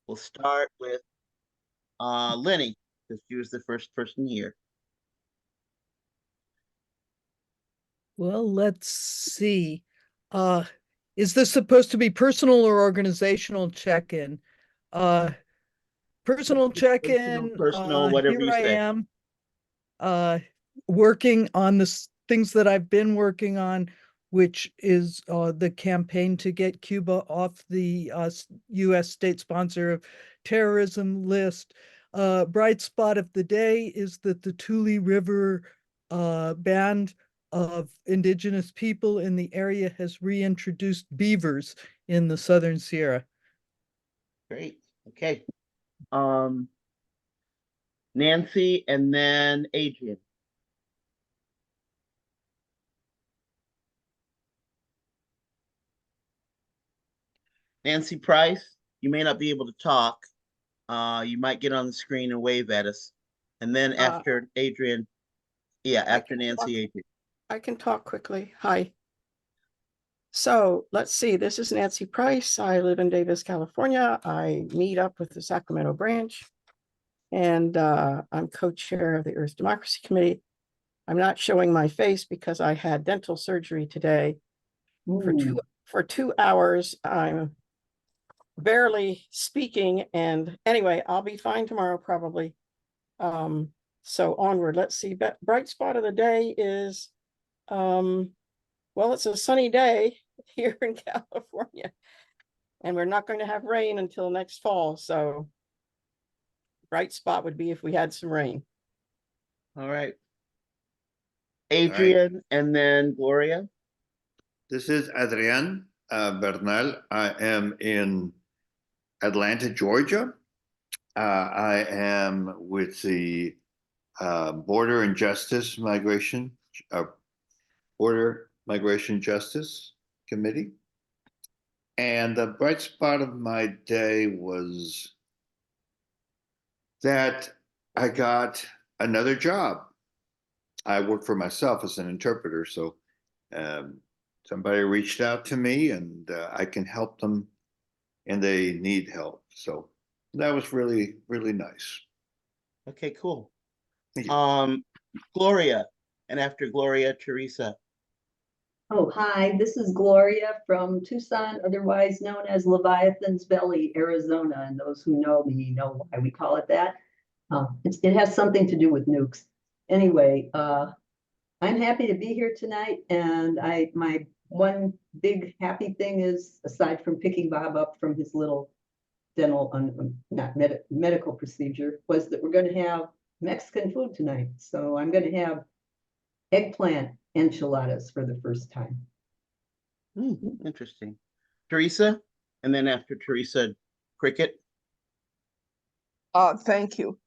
We'll start with Lenny, because she was the first person here. Well, let's see. Is this supposed to be personal or organizational check-in? Personal check-in. Personal, whatever Here you I say. am, working on the things that I've been working on, which is the campaign to get Cuba off the U.S. state sponsor of terrorism list. Bright spot of the day is that the Tule River Band of indigenous people in the area has reintroduced beavers in the Southern Sierra. Great. Okay. Nancy and then Adrian. Nancy Price, you may not be able to talk. You might get on the screen and wave at us. And then after Adrian, after Nancy, Adrian. I can talk quickly. Hi. So let's see, this is Nancy Price. I live in Davis, California. I meet up with the Sacramento branch, and I'm co-chair of the Earth Democracy Committee. I'm not showing my face because I had dental surgery today. For 2 hours. I'm barely speaking, and anyway, I'll be fine tomorrow probably. So onward, let's see. Bright spot of the day is well, it's a sunny day here in California, and we're not going to have rain until next fall. So bright spot would be if we had some rain. All right. Adrian and then Gloria. This is Adrian Bernal. I am in Atlanta, Georgia. I am with the Border and Justice Migration Border Migration Justice Committee. And the bright spot of my day was that I got another job. I work for myself as an interpreter, so somebody reached out to me, and I can help them, and they need help. So that was really, really nice. Okay, cool. Gloria, and after Gloria, Teresa. Oh, hi, this is Gloria from Tucson, otherwise known as Leviathan's Belly, Arizona. And those who know me know why we call it that. It has something to do with nukes. Anyway, I'm happy to be here tonight. And my one big happy thing is, aside from picking Bob up from his little dental, medical procedure, was that we're going to have Mexican food tonight. So I'm going to have eggplant enchiladas for the first time. Interesting. Teresa, and then after Teresa, Cricket. Thank you.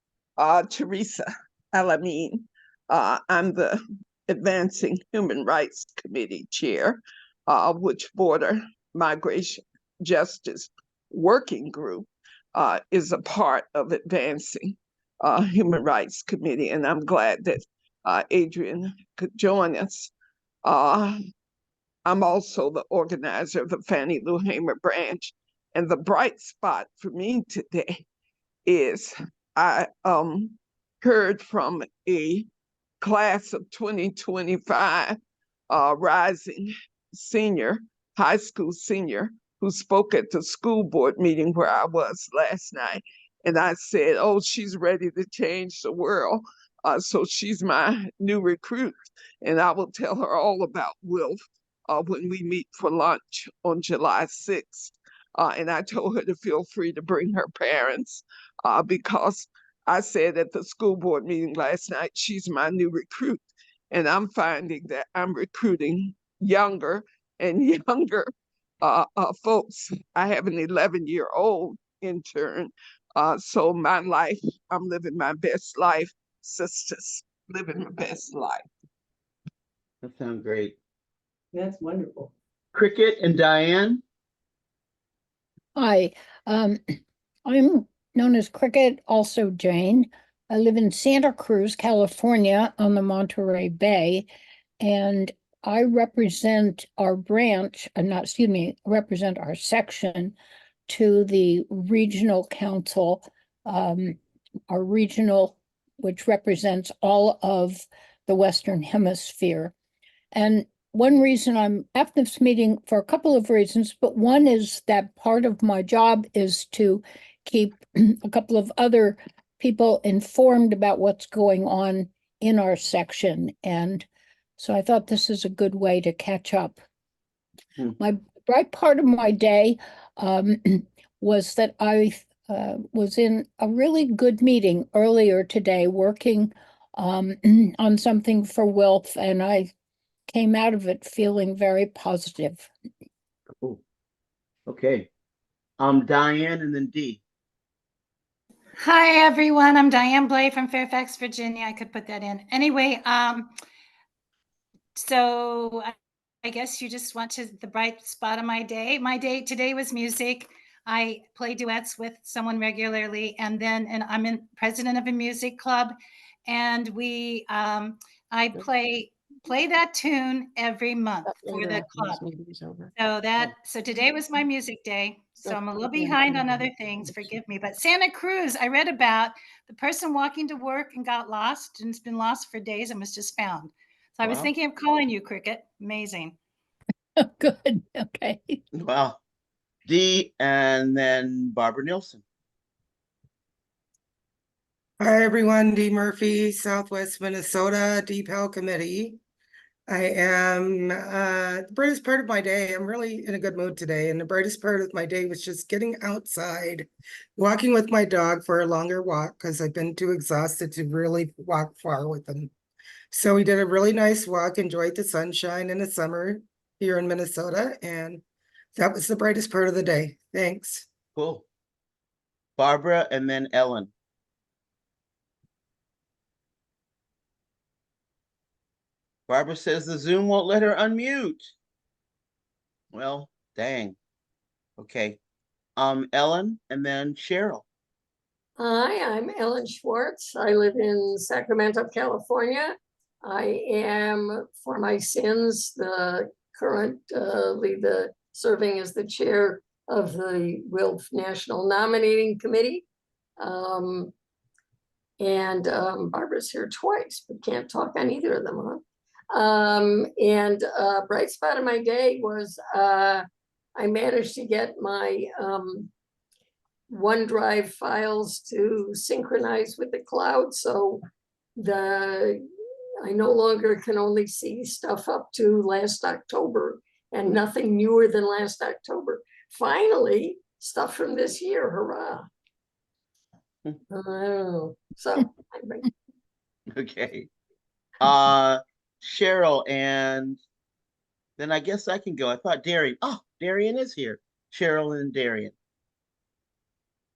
Teresa Alameen. I'm the Advancing Human Rights Committee chair, which Border Migration Justice Working Group is a part of Advancing Human Rights Committee. And I'm glad that Adrian could join us. I'm also the organizer of the Fannie Lou Hamer branch. And the bright spot for me today is I heard from a class of 2025 rising senior, high school senior, who spoke at the school board meeting where I was last night. And I said, oh, she's ready to change the world. So she's my new recruit, and I will tell her all about Wilf when we meet for lunch on July 6th. And I told her to feel free to bring her parents because I said at the school board meeting last night, she's my new recruit. And I'm finding that I'm recruiting younger and younger folks. I have an 11-year-old intern. So my life, I'm living my best life, sisters, living my best life. That sounds great. That's wonderful. Cricket and Diane. Hi, I'm known as Cricket, also Jane. I live in Santa Cruz, California on the Monterey Bay, and I represent our branch, represent our section to the regional council, our regional, which represents all of the Western Hemisphere. And one reason I'm at this meeting, for a couple of reasons, but one is that part of my job is to keep a couple of other people informed about what's going on in our section. And so I thought this is a good way to catch up. My bright part of my day was that I was in a really good meeting earlier today, working on something for Wilf, and I came out of it feeling very positive. Cool. Okay. Diane and then Dee. Hi, everyone. I'm Diane Blay from Fairfax, Virginia. I could put that in. Anyway, so I guess you just went to the bright spot of my day. My day today was music. I play duets with someone regularly, and I'm president of a music club, and I play that tune every month for the club. So today was my music day. So I'm a little behind on other things, forgive me. But Santa Cruz, I read about the person walking to work and got lost, and it's been lost for days and was just found. So I was thinking of calling you, Cricket. Amazing. Good. Okay. Wow. Dee and then Barbara Nielsen. Hi, everyone. Dee Murphy, Southwest Minnesota, Deep Hell Committee. I am the brightest part of my day. I'm really in a good mood today. And the brightest part of my day was just getting outside, walking with my dog for a longer walk because I've been too exhausted to really walk far with him. So we did a really nice walk, enjoyed the sunshine in the summer here in Minnesota. And that was the brightest part of the day. Thanks. Cool. Barbara and then Ellen. Barbara says the Zoom won't let her unmute. Well, dang. Okay. Ellen and then Cheryl. Hi, I'm Ellen Schwartz. I live in Sacramento, California. I am, for my sins, currently serving as the chair of the WILF National Nominating Committee. Barbara's here twice, but can't talk on either of them, huh? Bright spot of my day was I managed to get my OneDrive files to synchronize with the cloud, so I no longer can only see stuff up to last October and nothing newer than last October. Finally, stuff from this year, hurrah. Oh, so Okay. Cheryl, and then I guess I can go. I thought Darian. Oh, Darian is here. Cheryl and Darian.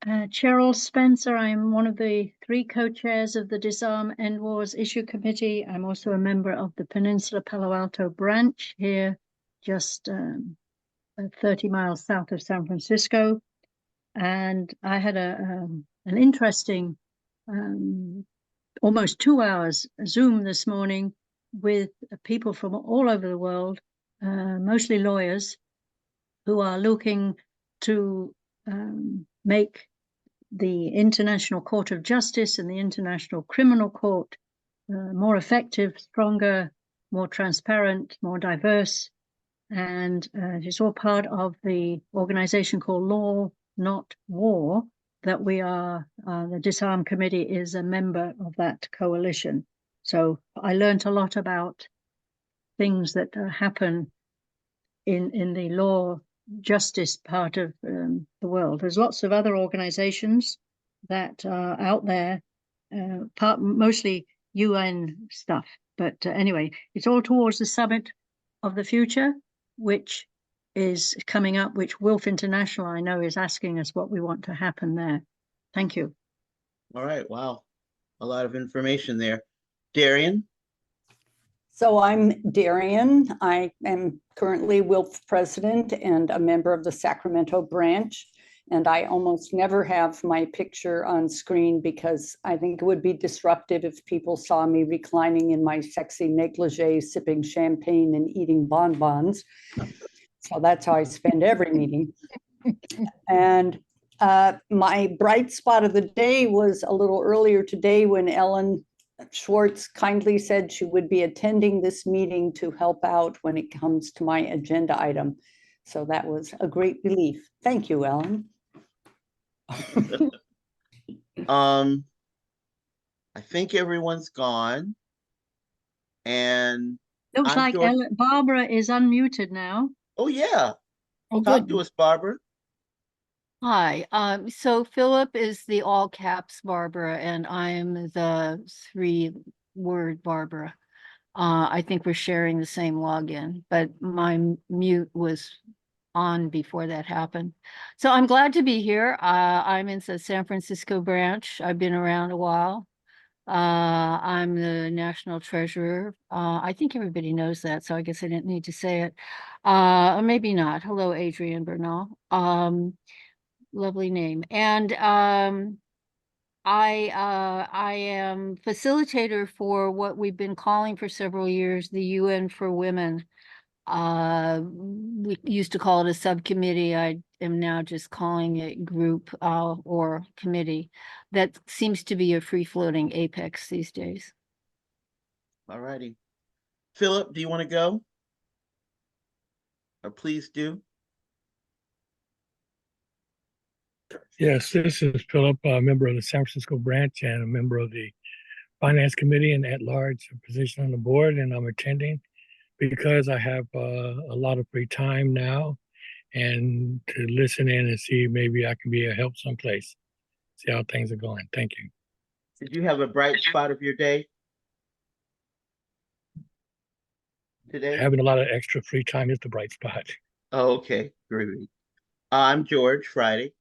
Cheryl Spencer. I'm one of the 3 co-chairs of the Disarm End Wars Issue Committee. I'm also a member of the Peninsula Palo Alto branch here, just 30 miles south of San Francisco. And I had an interesting almost 2 hours Zoom this morning with people from all over the world, mostly lawyers, who are looking to make the International Court of Justice and the International Criminal Court more effective, stronger, more transparent, more diverse. And it's all part of the organization called Law, Not War, that we are, the Disarm Committee is a member of that coalition. So I learned a lot about things that happen in the law justice part of the world. There's lots of other organizations that are out there, mostly UN stuff. But anyway, it's all towards the summit of the future, which is coming up, which WILF International, I know, is asking us what we want to happen there. Thank you. All right. Wow. A lot of information there. Darian. So I'm Darian. I am currently WILF president and a member of the Sacramento branch. And I almost never have my picture on screen because I think it would be disruptive if people saw me reclining in my sexy negligee, sipping champagne and eating bonbons. So that's how I spend every meeting. And my bright spot of the day was a little earlier today when Ellen Schwartz kindly said she would be attending this meeting to help out when it comes to my agenda item. So that was a great relief. Thank you, Ellen. I think everyone's gone. And Looks I'm like George. Barbara is unmuted now. Oh, yeah. Oh, Talk good. to us, Barbara. Hi, so Philip is the all caps Barbara, and I'm the 3-word Barbara. I think we're sharing the same login, but my mute was on before that happened. So I'm glad to be here. I'm in the San Francisco branch. I've been around a while. I'm the national treasurer. I think everybody knows that, so I guess I didn't need to say it. Maybe not. Hello, Adrian Bernal. Lovely name. And I am facilitator for what we've been calling for several years, the UN for Women. We used to call it a subcommittee. I am now just calling it group or committee. That seems to be a free-floating apex these days. All righty. Philip, do you want to go? Or please do. Yes, this is Philip, a member of the San Francisco branch and a member of the Finance Committee and at-large position on the board, and I'm attending because I have a lot of free time now and to listen in and see maybe I can be a help someplace, see how things are going. Thank you. Did you have a bright spot of your day today? Having a lot of extra free time is the bright spot. Oh, okay. Groovy. I'm George Friday,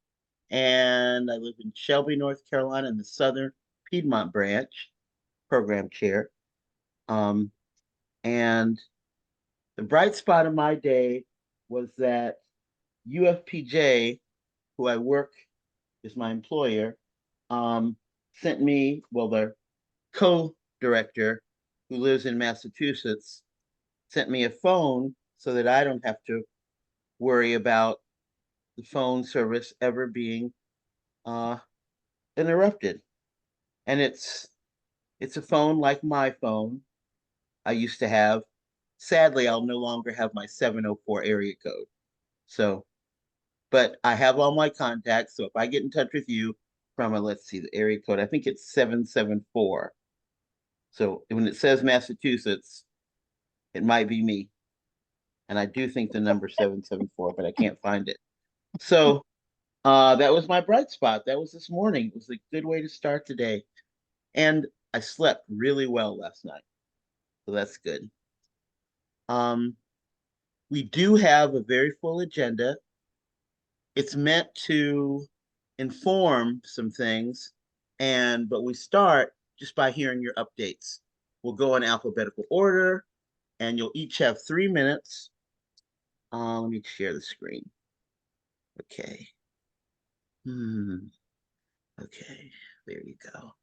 and I live in Shelby, North Carolina, in the Southern Piedmont branch, program chair. And the bright spot of my day was that UFPJ, who I work is my employer, sent me, well, their co-director who lives in Massachusetts, sent me a phone so that I don't have to worry about the phone service ever being interrupted. And it's a phone like my phone I used to have. Sadly, I'll no longer have my 704 area code. So, but I have all my contacts. So if I get in touch with you from let's see, the area code, I think it's 774. So when it says Massachusetts, it might be me. And I do think the number 774, but I can't find it. So that was my bright spot. That was this morning. It was a good way to start the day. And I slept really well last night. So that's good. We do have a very full agenda. It's meant to inform some things, but we start just by hearing your updates. We'll go in alphabetical order, and you'll each have 3 minutes. Let me share the screen. Okay. Okay, there you go.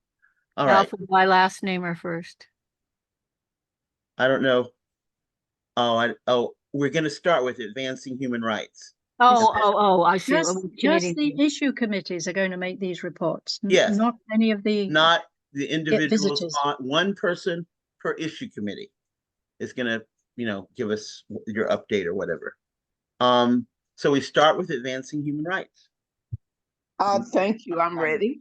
All right. Alpha by last name or first? I don't know. We're going to start with advancing human rights. I see. Just the issue committees are going to make these reports. Yes. Not any of the Not the individuals. visitors. One person per issue committee is going to, give us your update or whatever. So we start with advancing human rights. Thank you. I'm ready.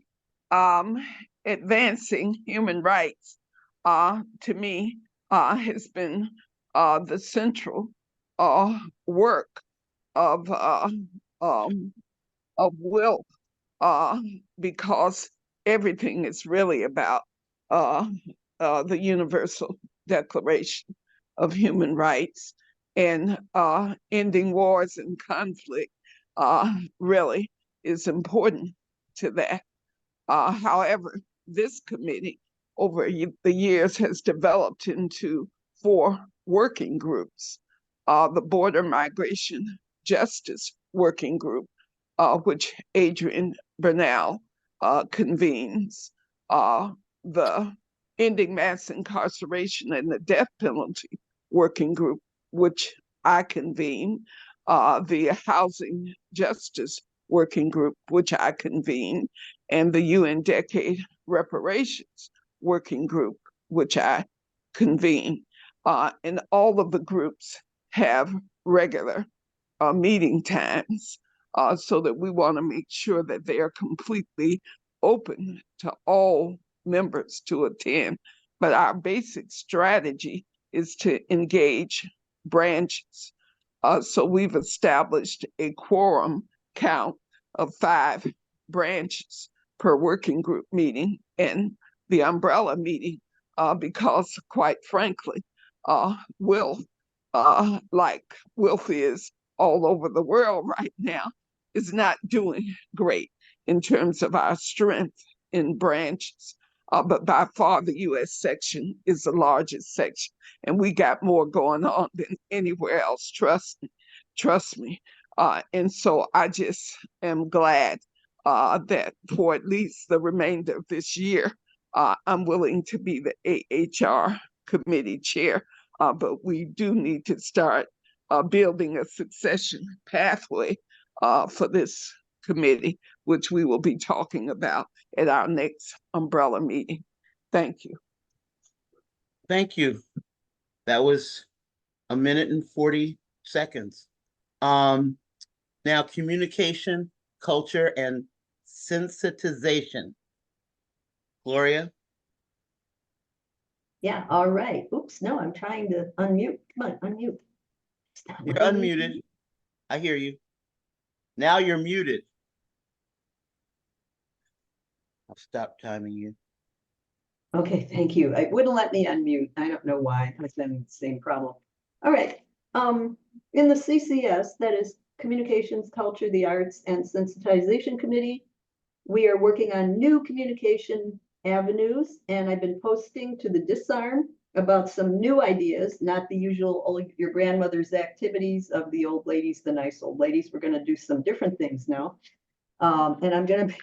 Advancing human rights, to me, has been the central work of Will, because everything is really about the Universal Declaration of Human Rights, and ending wars and conflict really is important to that. However, this committee over the years has developed into 4 working groups. The Border Migration Justice Working Group, which Adrian Bernal convenes, the Ending Mass Incarceration and the Death Penalty Working Group, which I convene, the Housing Justice Working Group, which I convened, and the UN Decade Reparations Working Group, which I convened. And all of the groups have regular meeting times, so that we want to make sure that they are completely open to all members to attend. But our basic strategy is to engage branches. So we've established a quorum count of 5 branches per working group meeting and the umbrella meeting, because quite frankly, Will, like Wilf is all over the world right now, is not doing great in terms of our strength in branches. But by far the US section is the largest section, and we got more going on than anywhere else. Trust me. And so I just am glad that for at least the remainder of this year, I'm willing to be the AHR committee chair. But we do need to start building a succession pathway for this committee, which we will be talking about at our next umbrella meeting. Thank you. Thank you. That was 1 minute and 40 seconds. Now communication, culture, and sensitization. Gloria? Yeah, all right. Oops, no, I'm trying to unmute. Come on, unmute. It's not You're letting me unmuted. I hear you. Now you're muted. I'll stop timing you. Okay, thank you. It wouldn't let me unmute. I don't know why. It's been the same problem. All right. In the CCS, that is Communications, Culture, the Arts, and Sensitization Committee, we are working on new communication avenues, and I've been posting to the Disarm about some new ideas, not the usual your grandmother's activities of the old ladies, the nice old ladies. We're going to do some different things now. And I'm going to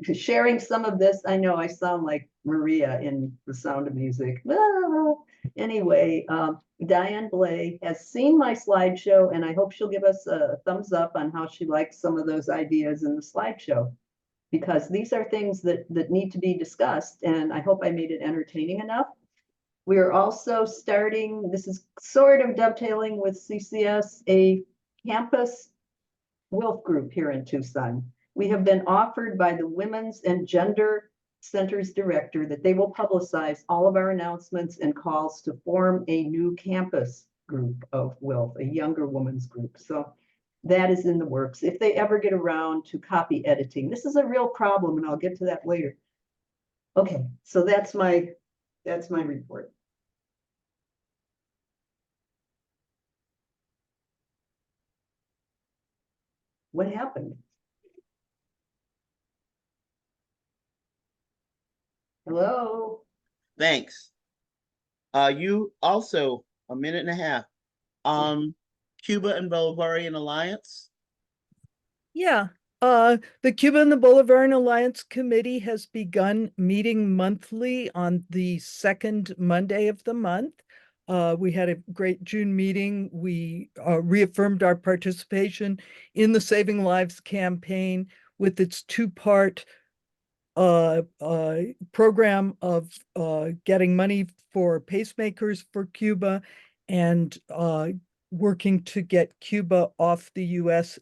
be sharing some of this. I know I sound like Maria in The Sound of Music. Anyway, Diane Blay has seen my slideshow, and I hope she'll give us a thumbs up on how she likes some of those ideas in the slideshow, because these are things that need to be discussed, and I hope I made it entertaining enough. We are also starting, this is sort of dovetailing with CCS, a campus WILF group here in Tucson. We have been offered by the Women's and Gender Centers Director that they will publicize all of our announcements and calls to form a new campus group of WILF, a younger women's group. So that is in the works. If they ever get around to copy editing, this is a real problem, and I'll get to that later. Okay, so that's my report. What happened? Hello? Thanks. You also 1.5 minutes. Cuba and Bolivarian Alliance. Yeah, the Cuba and the Bolivarian Alliance Committee has begun meeting monthly on the second Monday of the month. We had a great June meeting. We reaffirmed our participation in the Saving Lives campaign with its two-part program of getting money for pacemakers for Cuba and working to get Cuba off the US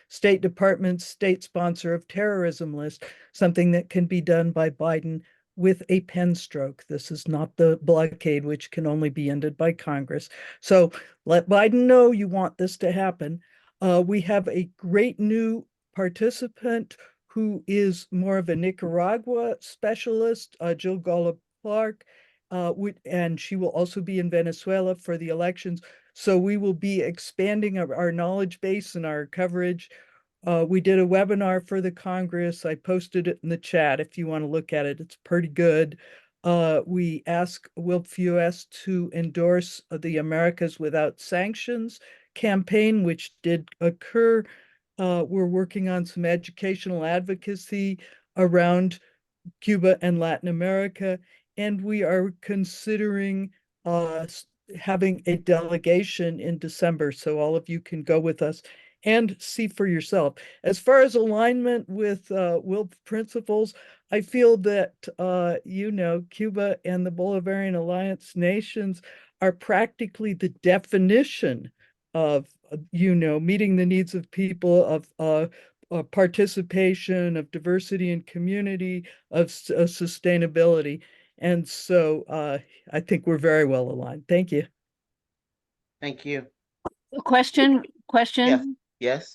State Department's state sponsor of terrorism list, something that can be done by Biden with a pen stroke. This is not the blockade, which can only be ended by Congress. So let Biden know you want this to happen. We have a great new participant who is more of a Nicaragua specialist, Jill Gala-Clark, and she will also be in Venezuela for the elections. So we will be expanding our knowledge base and our coverage. We did a webinar for the Congress. I posted it in the chat if you want to look at it. It's pretty good. We asked WILF US to endorse the Americas Without Sanctions campaign, which did occur. We're working on some educational advocacy around Cuba and Latin America, and we are considering having a delegation in December, so all of you can go with us and see for yourself. As far as alignment with WILP principles, I feel that Cuba and the Bolivarian Alliance nations are practically the definition of meeting the needs of people, of participation, of diversity and community, of sustainability. And so I think we're very well aligned. Thank you. Thank you. Question. Yes.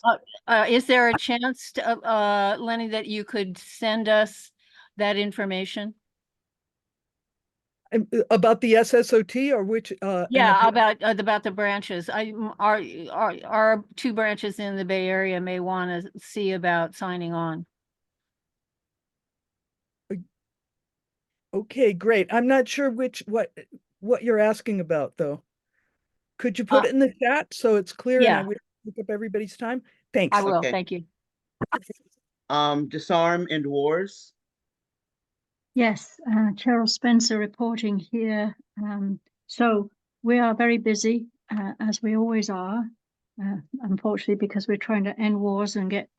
Is there a chance to, Lenny, that you could send us that information? About the SSOT or which? Yeah, about the branches. Our two branches in the Bay Area may want to see about signing on. Okay, great. I'm not sure what you're asking about though. Could you put it in the chat so it's clear and I Yeah. would take up everybody's time? Thanks. I will. Okay. Thank you. Disarm and wars. Yes, Cheryl Spencer reporting here. So we are very busy, as we always are, unfortunately, because we're trying to end wars and get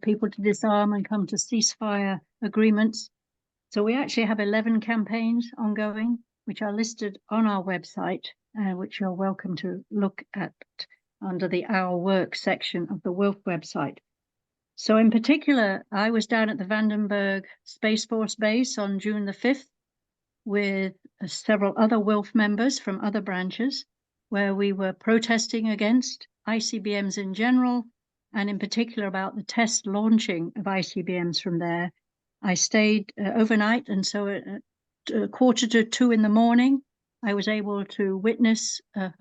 people to disarm and come to ceasefire agreements. So we actually have 11 campaigns ongoing, which are listed on our website, which you're welcome to look at under the Our Work section of the WILF website. So in particular, I was down at the Vandenberg Space Force Base on June the 5th with several other WILF members from other branches, where we were protesting against ICBMs in general, and in particular about the test launching of ICBMs from there. I stayed overnight, and so at 1:45 in the morning, I was able to witness a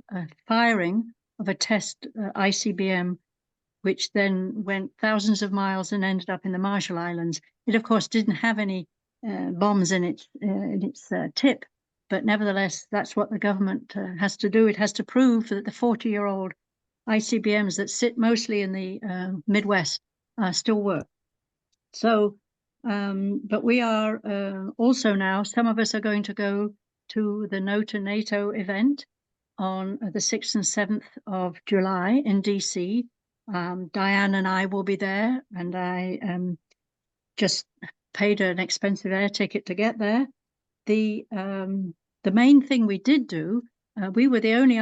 firing of a test ICBM, which then went thousands of miles and ended up in the Marshall Islands. It, of course, didn't have any bombs in its tip, but nevertheless, that's what the government has to do. It has to prove that the 40-year-old ICBMs that sit mostly in the Midwest still work. So, but we are also now, some of us are going to go to the No to NATO event on the 6th and 7th of July in DC. Diane and I will be there, and I just paid an expensive air ticket to get there. The main thing we did do, we were the only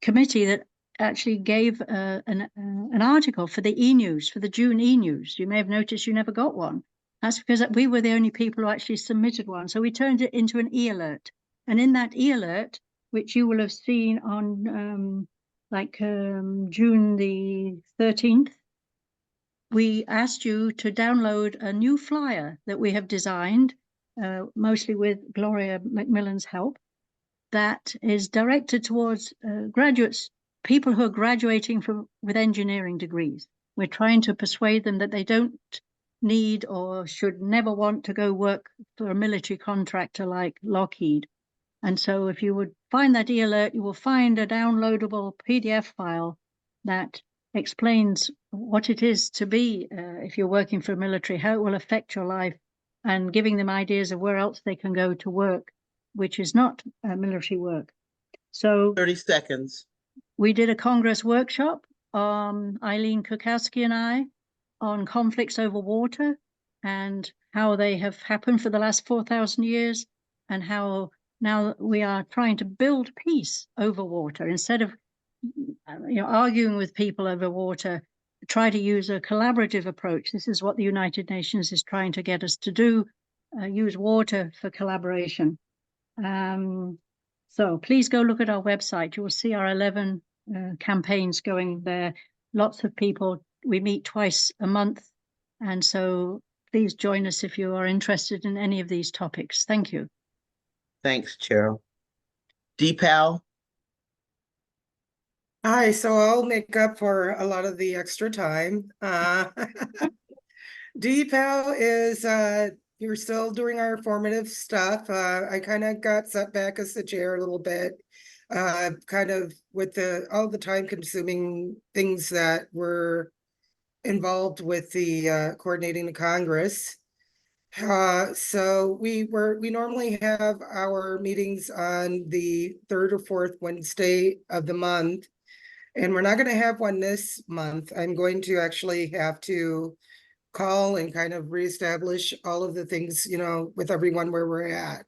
committee that actually gave an article for the e-news, for the June e-news. You may have noticed you never got one. That's because we were the only people who actually submitted one. So we turned it into an e-alert. And in that e-alert, which you will have seen on June the 13th, we asked you to download a new flyer that we have designed, mostly with Gloria Macmillan's help, that is directed towards graduates, people who are graduating with engineering degrees. We're trying to persuade them that they don't need or should never want to go work for a military contractor like Lockheed. And so if you would find that e-alert, you will find a downloadable PDF file that explains what it is to be, if you're working for a military, how it will affect your life, and giving them ideas of where else they can go to work, which is not military work. So 30 seconds. We did a Congress workshop, Eileen Kukowski and I, on conflicts over water and how they have happened for the last 4,000 years, and how now we are trying to build peace over water instead of arguing with people over water. Try to use a collaborative approach. This is what the United Nations is trying to get us to do, use water for collaboration. So please go look at our website. You will see our 11 campaigns going there. Lots of people. We meet twice a month. And so please join us if you are interested in any of these topics. Thank you. Thanks, Cheryl. Deepal. Hi, so I'll make up for a lot of the extra time. DPAL is, you're still doing our formative stuff. I kind of got set back as the chair a little bit, kind of with all the time consuming things that were involved with the coordinating the Congress. So we normally have our meetings on the third or fourth Wednesday of the month. And we're not gonna have one this month. I'm going to actually have to call and kind of reestablish all of the things, you know, with everyone where we're at.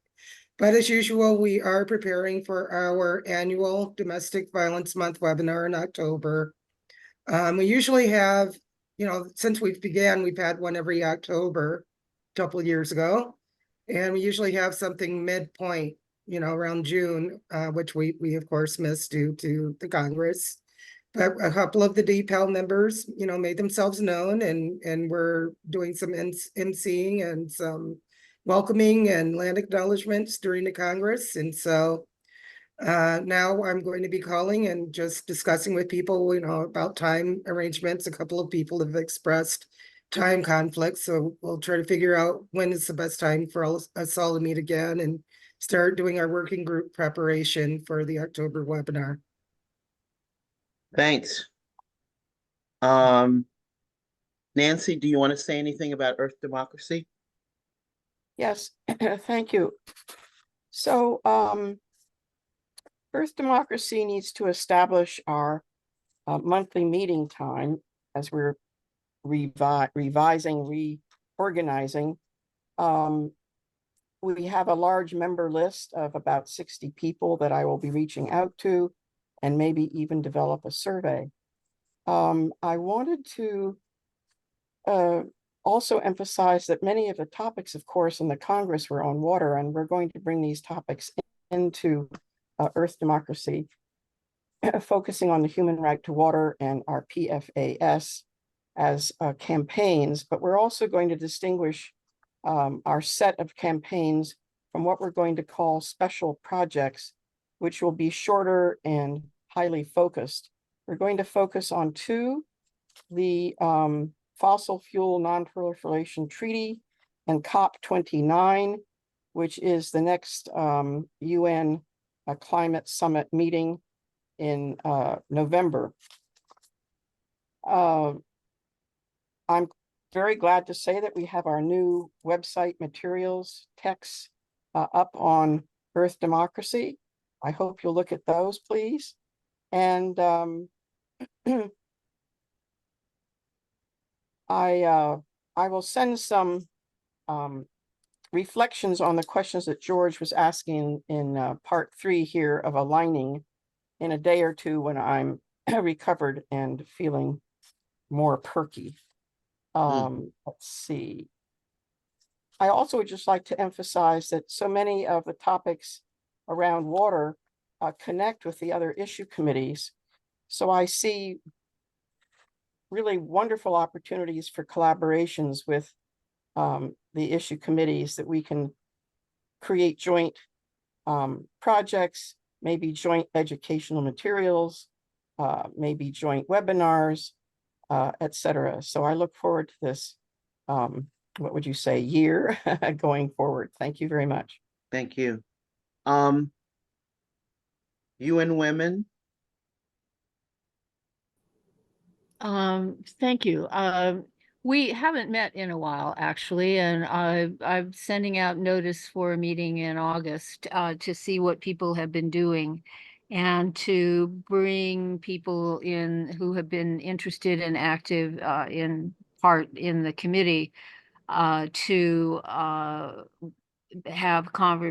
But as usual, we are preparing for our annual Domestic Violence Month webinar in October. We usually have, you know, since we've had one every October, a couple of years ago. And we usually have something midpoint, you know, around June, which we of course missed due to the Congress. But a couple of the DPEL members, you know, made themselves known and we're doing some emceeing and some welcoming and land acknowledgements during the Congress. And so now I'm going to be calling and just discussing with people, you know, about time arrangements. A couple of people have expressed time conflicts, so we'll try to figure out when is the best time for us all to meet again and start doing our working group preparation for the October webinar. Thanks. Nancy, do you want to say anything about Earth Democracy? Yes, thank you. So, Earth Democracy needs to establish our monthly meeting time as we're revising, reorganizing. We have a large member list of about 60 people that I will be reaching out to and maybe even develop a survey. I wanted to also emphasize that many of the topics, of course, in the Congress were on water, and we're going to bring these topics into Earth Democracy, focusing on the human right to water and our PFAS as campaigns, but we're also going to distinguish our set of campaigns from what we're going to call special projects, which will be shorter and highly focused. We're going to focus on two, the Fossil Fuel Non-Proliferation Treaty and COP29, which is the next UN Climate Summit meeting in November. I'm very glad to say that we have our new website materials texts up on Earth Democracy. I hope you'll look at those, please. And I will send some reflections on the questions that George was asking in part 3 here of aligning in a day or two when I'm recovered and feeling more perky. Let's see. I also would just like to emphasize that so many of the topics around water connect with the other issue committees. So I see really wonderful opportunities for collaborations with the issue committees that we can create joint projects, maybe joint educational materials, maybe joint webinars, etc. So I look forward to this, what would you say, year going forward. Thank you very much. Thank you. UN Women. Thank you. We haven't met in a while, actually, and I'm sending out notice for a meeting in August to see what people have been doing and to bring people in who have been interested and active in part in the committee to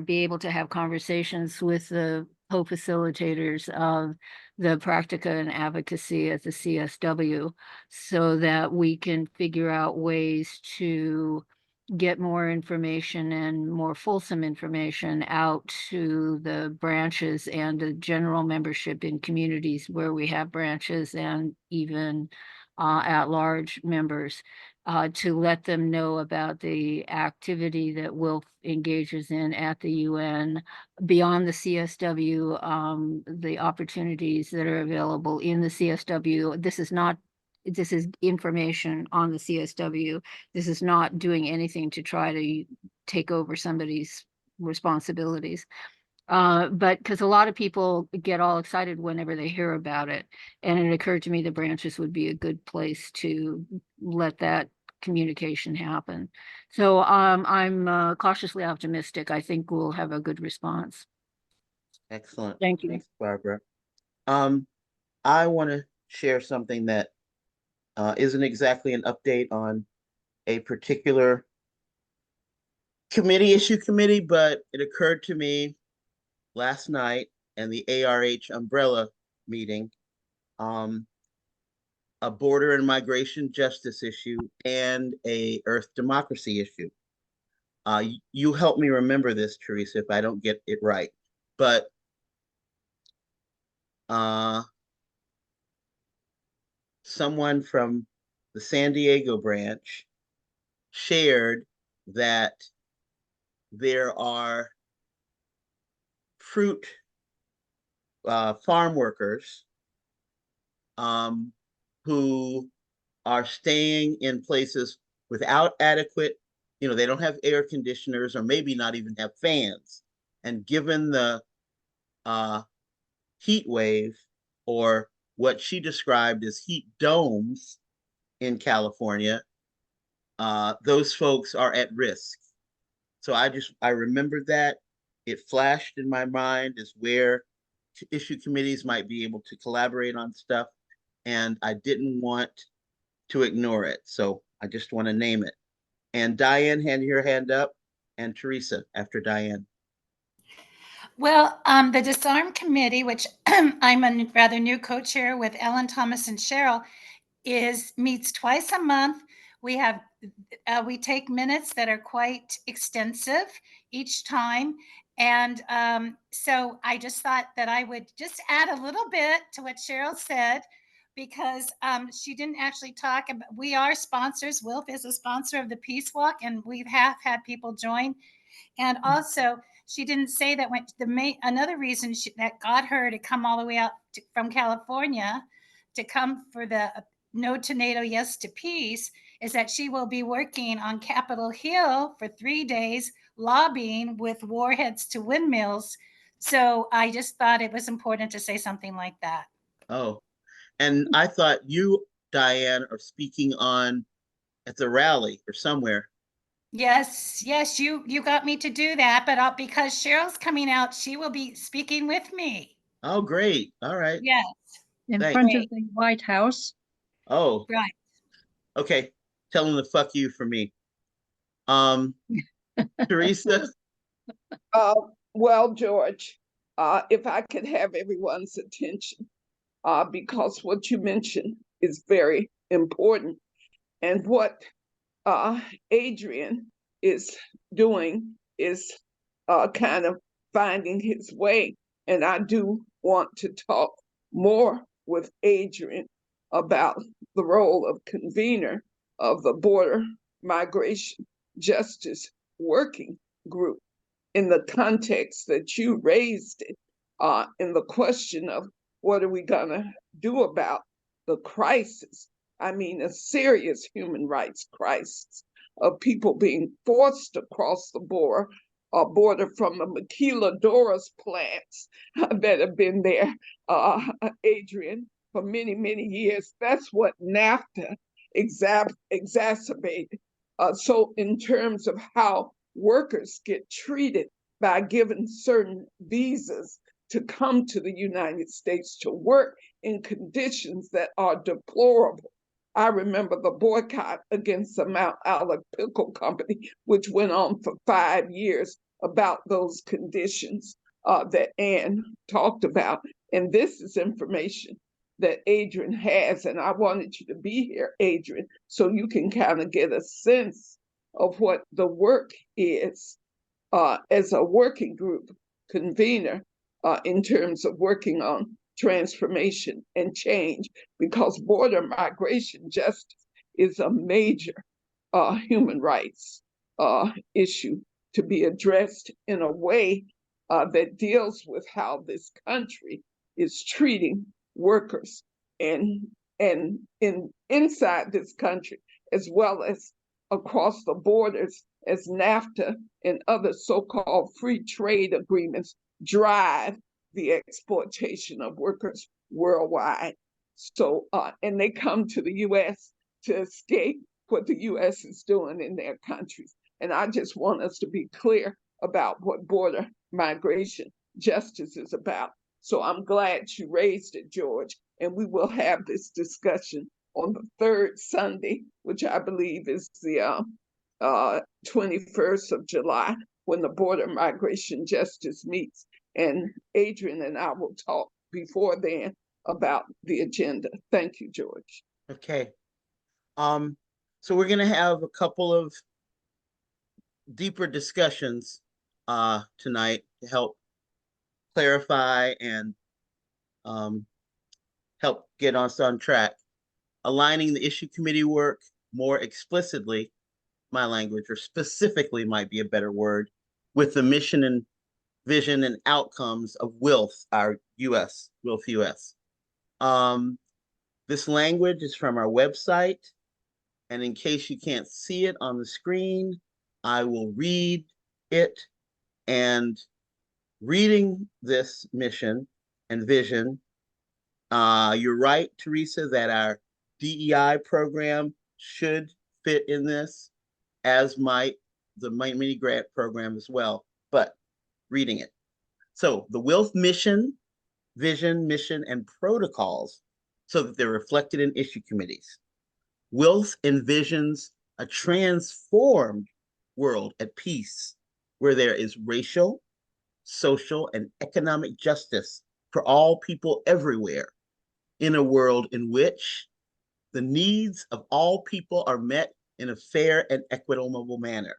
be able to have conversations with the co-facilitators of the practica and advocacy at the CSW so that we can figure out ways to get more information and more fulsome information out to the branches and the general membership in communities where we have branches and even at-large members to let them know about the activity that Wilf engages in at the UN, beyond the CSW, the opportunities that are available in the CSW. This is information on the CSW. This is not doing anything to try to take over somebody's responsibilities. But because a lot of people get all excited whenever they hear about it. And it occurred to me the branches would be a good place to let that communication happen. So I'm cautiously optimistic. I think we'll have a good response. Excellent. Thank you. Thanks, Barbara. I want to share something that isn't exactly an update on a particular committee, but it occurred to me last night and the ARH umbrella meeting, a border and migration justice issue and a earth democracy issue. You help me remember this, Teresa, if I don't get it right. But someone from the San Diego branch shared that there are fruit farm workers who are staying in places without adequate, they don't have air conditioners or maybe not even have fans. And given the heat wave, or what she described as heat domes in California, those folks are at risk. So I remembered that. It flashed in my mind as where issue committees might be able to collaborate on stuff, and I didn't want to ignore it. So I just want to name it. And Diane, hand your hand up, and Teresa after Diane. Well, the Disarm Committee, which I'm a rather new co-chair with Ellen, Thomas, and Cheryl, meets twice a month. We have we take minutes that are quite extensive each time. And so I just thought that I would just add a little bit to what Cheryl said, because she didn't actually talk about, we are sponsors. Wilf is a sponsor of the Peace Walk, and we have had people join. And also, she didn't say that when another reason that got her to come all the way out from California to come for the No to NATO, Yes to Peace is that she will be working on Capitol Hill for 3 days, lobbying with warheads to windmills. So I just thought it was important to say something like that. Oh, and I thought you, Diane, are speaking on at the rally or somewhere. Yes, you got me to do that, but because Cheryl's coming out, she will be speaking with me. Oh, great. All right. Yes. In Thanks. front of the White House. Oh, right. Okay. Tell them to fuck you for me. Teresa? Well, George, if I could have everyone's attention, because what you mentioned is very important. And what Adrian is doing is kind of finding his way. And I do want to talk more with Adrian about the role of convener of the Border Migration Justice Working Group in the context that you raised it, in the question of what are we gonna do about the crisis? I mean, a serious human rights crisis of people being forced across the border from the maquiladoras plants that have been there, Adrian, for many, many years. That's what NAFTA exacerbated. So in terms of how workers get treated by given certain visas to come to the United States to work in conditions that are deplorable. I remember the boycott against the Mount Olive Pickle Company, which went on for 5 years, about those conditions that Anne talked about. And this is information that Adrian has, and I wanted you to be here, Adrian, so you can kind of get a sense of what the work is as a working group convener in terms of working on transformation and change, because border migration justice is a major human rights issue to be addressed in a way that deals with how this country is treating workers and inside this country, as well as across the borders, as NAFTA and other so-called free trade agreements drive the exploitation of workers worldwide. So, and they come to the U.S. to escape what the US is doing in their countries. And I just want us to be clear about what border migration justice is about. So I'm glad you raised it, George, and we will have this discussion on the third Sunday, which I believe is the 21st of July, when the Border Migration Justice meets. And Adrian and I will talk before then about the agenda. Thank you, George. Okay. So we're gonna have a couple of deeper discussions tonight to help clarify and help get us on track. Aligning the issue committee work more explicitly, my language, or specifically might be a better word, with the mission and vision and outcomes of WILF, our US, WILF US. This language is from our website. And in case you can't see it on the screen, I will read it. And reading this mission and vision, you're right, Teresa, that our DEI program should fit in this, as might the mini grant program as well, but reading it. So the WILF mission, vision, mission, and protocols, so that they're reflected in issue committees. WILF envisions a transformed world at peace, where there is racial, social, and economic justice for all people everywhere, in a world in which the needs of all people are met in a fair and equitable manner.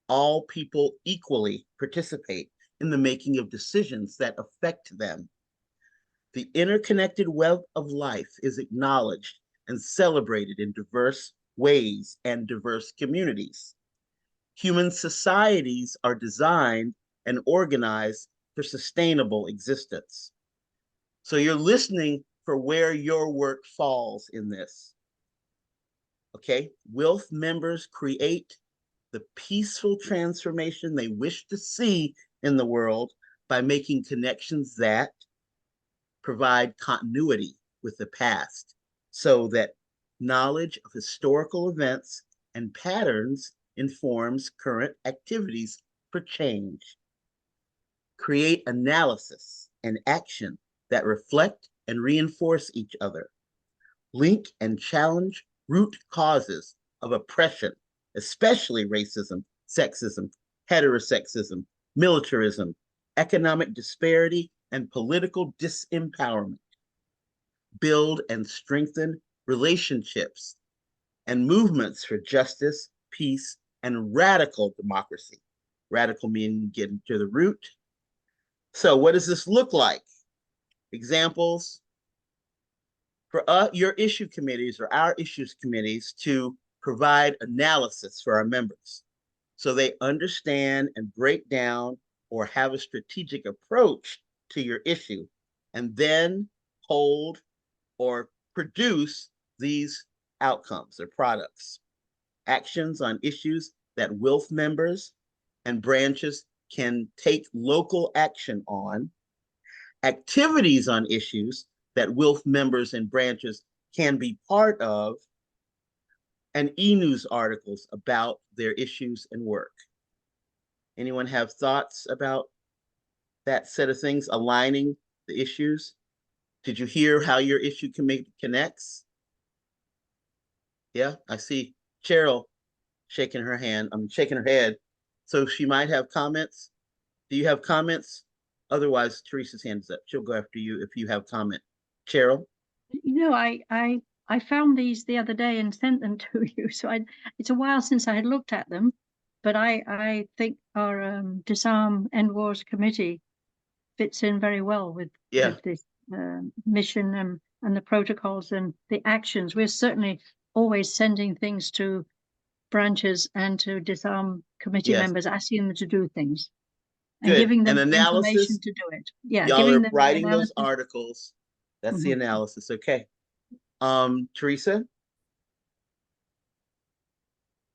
All people equally participate in the making of decisions that affect them. The interconnected web of life is acknowledged and celebrated in diverse ways and diverse communities. Human societies are designed and organized for sustainable existence. So you're listening for where your work falls in this. Okay, WILF members create the peaceful transformation they wish to see in the world by making connections that provide continuity with the past, so that knowledge of historical events and patterns informs current activities for change. Create analysis and action that reflect and reinforce each other. Link and challenge root causes of oppression, especially racism, sexism, heterosexism, militarism, economic disparity, and political disempowerment. Build and strengthen relationships and movements for justice, peace, and radical democracy. Radical meaning getting to the root. So what does this look like? Examples for your issue committees or our issues committees to provide analysis for our members, so they understand and break down or have a strategic approach to your issue, and then hold or produce these outcomes or products. Actions on issues that WILF members and branches can take local action on. Activities on issues that WILF members and branches can be part of, and e-news articles about their issues and work. Anyone have thoughts about that set of things, aligning the issues? Did you hear how your issue connects? Yeah, I see Cheryl shaking her hand. I'm shaking her head. So she might have comments. Do you have comments? Otherwise, Teresa's hand is up. She'll go after you if you have comment. Cheryl? I found these the other day and sent them to you. So it's a while since I had looked at them, but I think our Disarm End Wars Committee fits in very well with this mission and the protocols and the actions. We're certainly always sending things to branches and to Disarm Committee members, asking them to do things. And giving them information to do it. Yeah, y'all are writing those articles. That's the analysis. Okay. Teresa?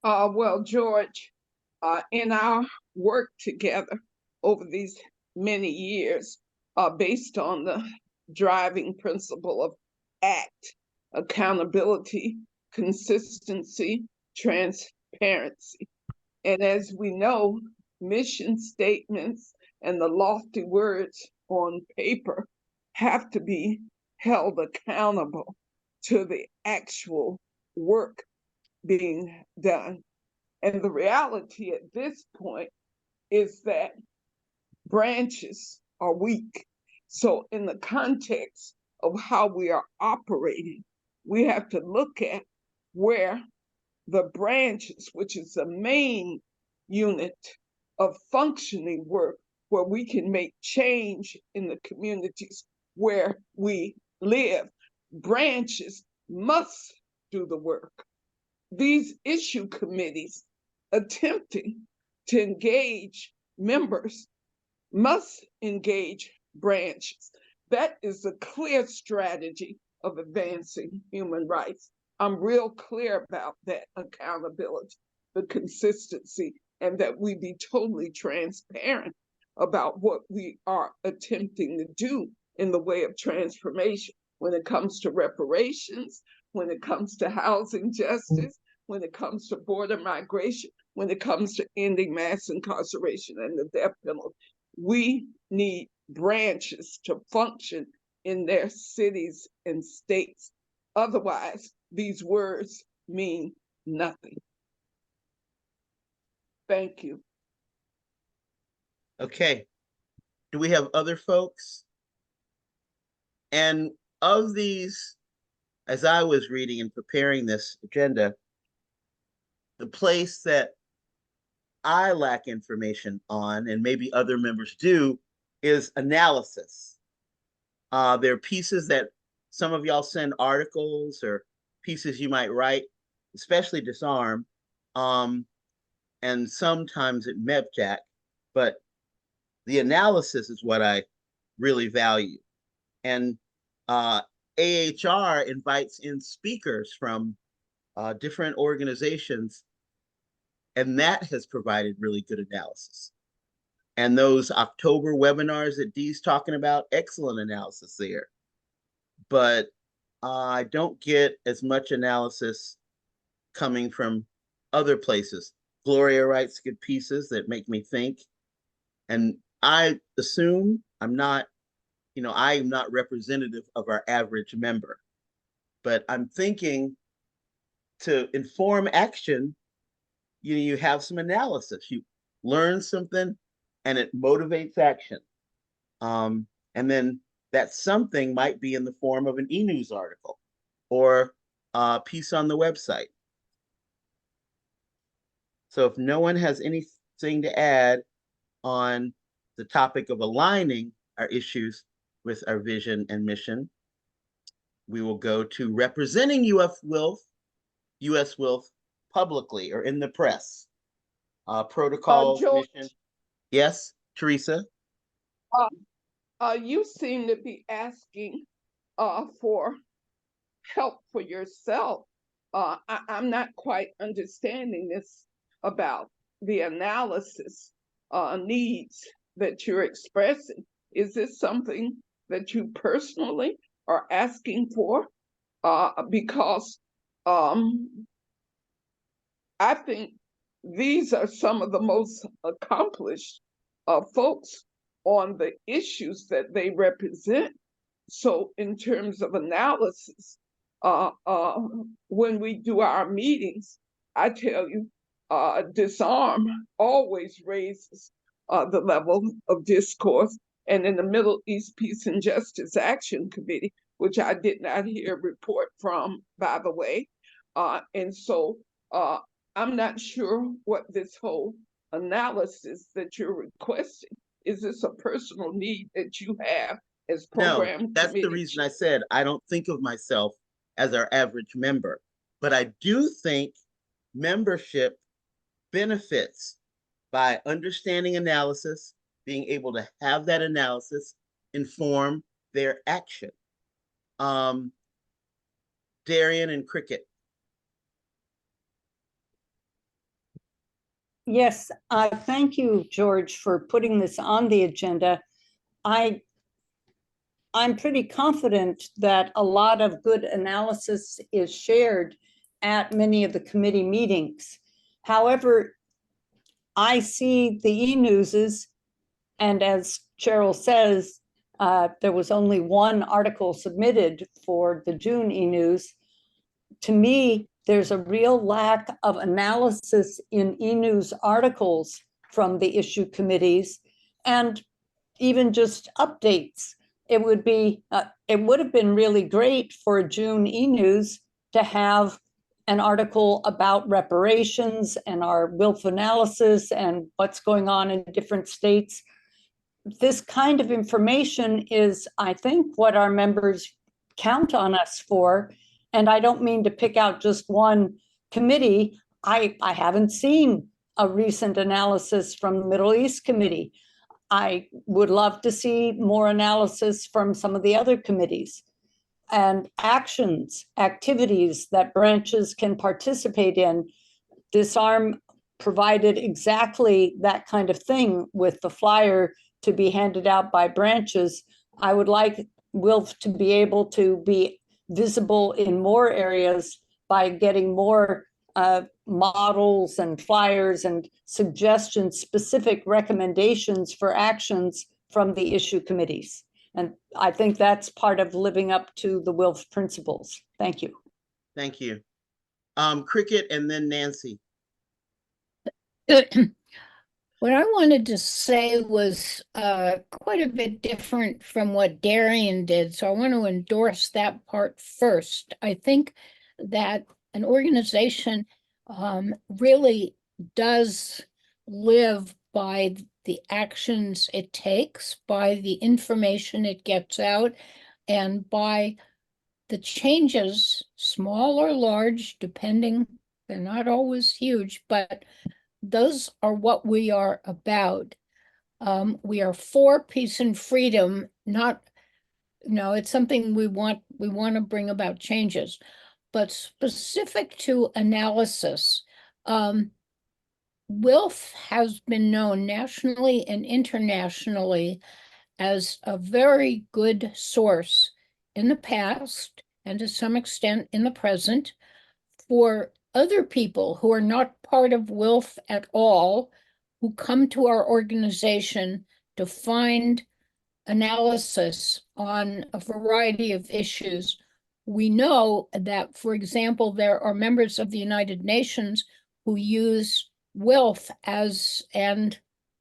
Well, George, in our work together over these many years, based on the driving principle of ACT, accountability, consistency, transparency. And as we know, mission statements and the lofty words on paper have to be held accountable to the actual work being done. And the reality at this point is that branches are weak. So in the context of how we are operating, we have to look at where the branches, which is the main unit of functioning work, where we can make change in the communities where we live. Branches must do the work. These issue committees attempting to engage members must engage branches. That is a clear strategy of advancing human rights. I'm real clear about that accountability, the consistency, and that we be totally transparent about what we are attempting to do in the way of transformation when it comes to reparations, when it comes to housing justice, when it comes to border migration, when it comes to ending mass incarceration and the death penalty. We need branches to function in their cities and states. Otherwise, these words mean nothing. Thank you. Okay. Do we have other folks? And of these, as I was reading and preparing this agenda, the place that I lack information on, and maybe other members do, is analysis. There are pieces that some of y'all send articles or pieces you might write, especially Disarm, and sometimes at MEPJAC, but the analysis is what I really value. And AHR invites in speakers from different organizations, and that has provided really good analysis. And those October webinars that Dee's talking about, excellent analysis there. But I don't get as much analysis coming from other places. Gloria writes good pieces that make me think. And I assume I'm not representative of our average member. But I'm thinking to inform action, you have some analysis. You learn something and it motivates action. And then that something might be in the form of an e-news article or a piece on the website. So if no one has anything to add on the topic of aligning our issues with our vision and mission, we will go to representing US WILF publicly or in the press. Protocols, mission. Yes, Teresa? You seem to be asking for help for yourself. I'm not quite understanding this about the analysis needs that you're expressing. Is this something that you personally are asking for? Because I think these are some of the most accomplished folks on the issues that they represent. So in terms of analysis, when we do our meetings, I tell you, Disarm always raises the level of discourse. And in the Middle East Peace and Justice Action Committee, which I did not hear a report from, by the way. And so I'm not sure what this whole analysis that you're requesting, is this a personal need that you have as program? No, that's the reason I said I don't think of myself as our average member, but I do think membership benefits by understanding analysis, being able to have that analysis inform their action. Darian and Cricket. Yes, thank you, George, for putting this on the agenda. I'm pretty confident that a lot of good analysis is shared at many of the committee meetings. However, I see the e-newses, and as Cheryl says, there was only one article submitted for the June e-news. To me, there's a real lack of analysis in e-news articles from the issue committees, and even just updates. It would have been really great for a June e-news to have an article about reparations and our WILF analysis and what's going on in different states. This kind of information is, I think, what our members count on us for. And I don't mean to pick out just one committee. I haven't seen a recent analysis from the Middle East Committee. I would love to see more analysis from some of the other committees, and actions, activities that branches can participate in. Disarm provided exactly that kind of thing with the flyer to be handed out by branches. I would like WILF to be able to be visible in more areas by getting more models and flyers and suggestions, specific recommendations for actions from the issue committees. And I think that's part of living up to the WILF principles. Thank you. Thank you. Cricket and then Nancy. What I wanted to say was quite a bit different from what Darian did, so I want to endorse that part first. I think that an organization really does live by the actions it takes, by the information it gets out, and by the changes, small or large, depending, they're not always huge, but those are what we are about. We are for peace and freedom, not, it's something we want to bring about changes, but specific to analysis, WILF has been known nationally and internationally as a very good source in the past, and to some extent in the present, for other people who are not part of WILF at all, who come to our organization to find analysis on a variety of issues. We know that, for example, there are members of the United Nations who use WILF as, and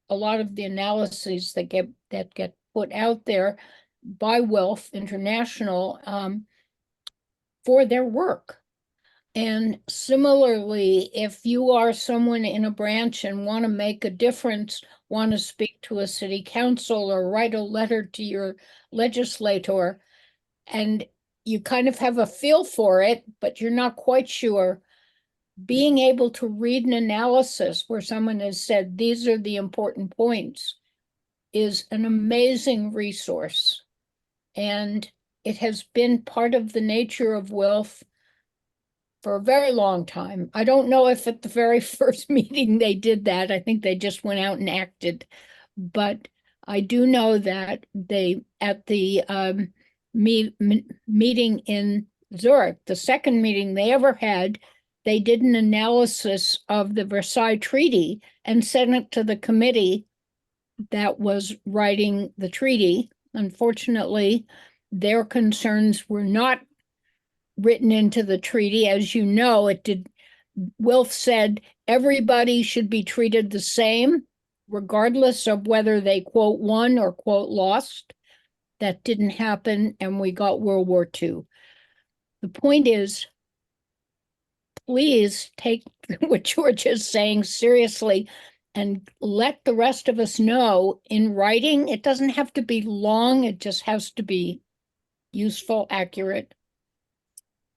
a lot of the analyses that get put out there by WILF International for their work. And similarly, if you are someone in a branch and want to make a difference, want to speak to a city council or write a letter to your legislator, and you kind of have a feel for it, but you're not quite sure, being able to read an analysis where someone has said, these are the important points, is an amazing resource. And it has been part of the nature of WILF for a very long time. I don't know if at the very first meeting they did that. I think they just went out and acted. But I do know that they, at the meeting in Zurich, the second meeting they ever had, they did an analysis of the Versailles Treaty and sent it to the committee that was writing the treaty. Unfortunately, their concerns were not written into the treaty. As you know, it did. WILF said everybody should be treated the same, regardless of whether they quote won or quote lost. That didn't happen, and we got World War II. The point is, please take what George is saying seriously and let the rest of us know in writing. It doesn't have to be long. It just has to be useful, accurate,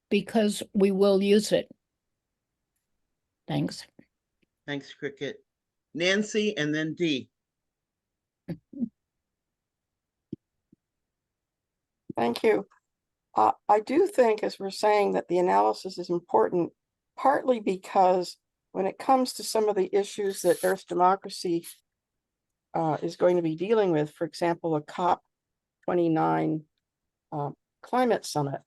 because we will use it. Thanks. Thanks, Cricket. Nancy and then Dee. Thank you. I do think, as we're saying, that the analysis is important, partly because when it comes to some of the issues that Earth democracy is going to be dealing with, for example, a COP29 climate summit,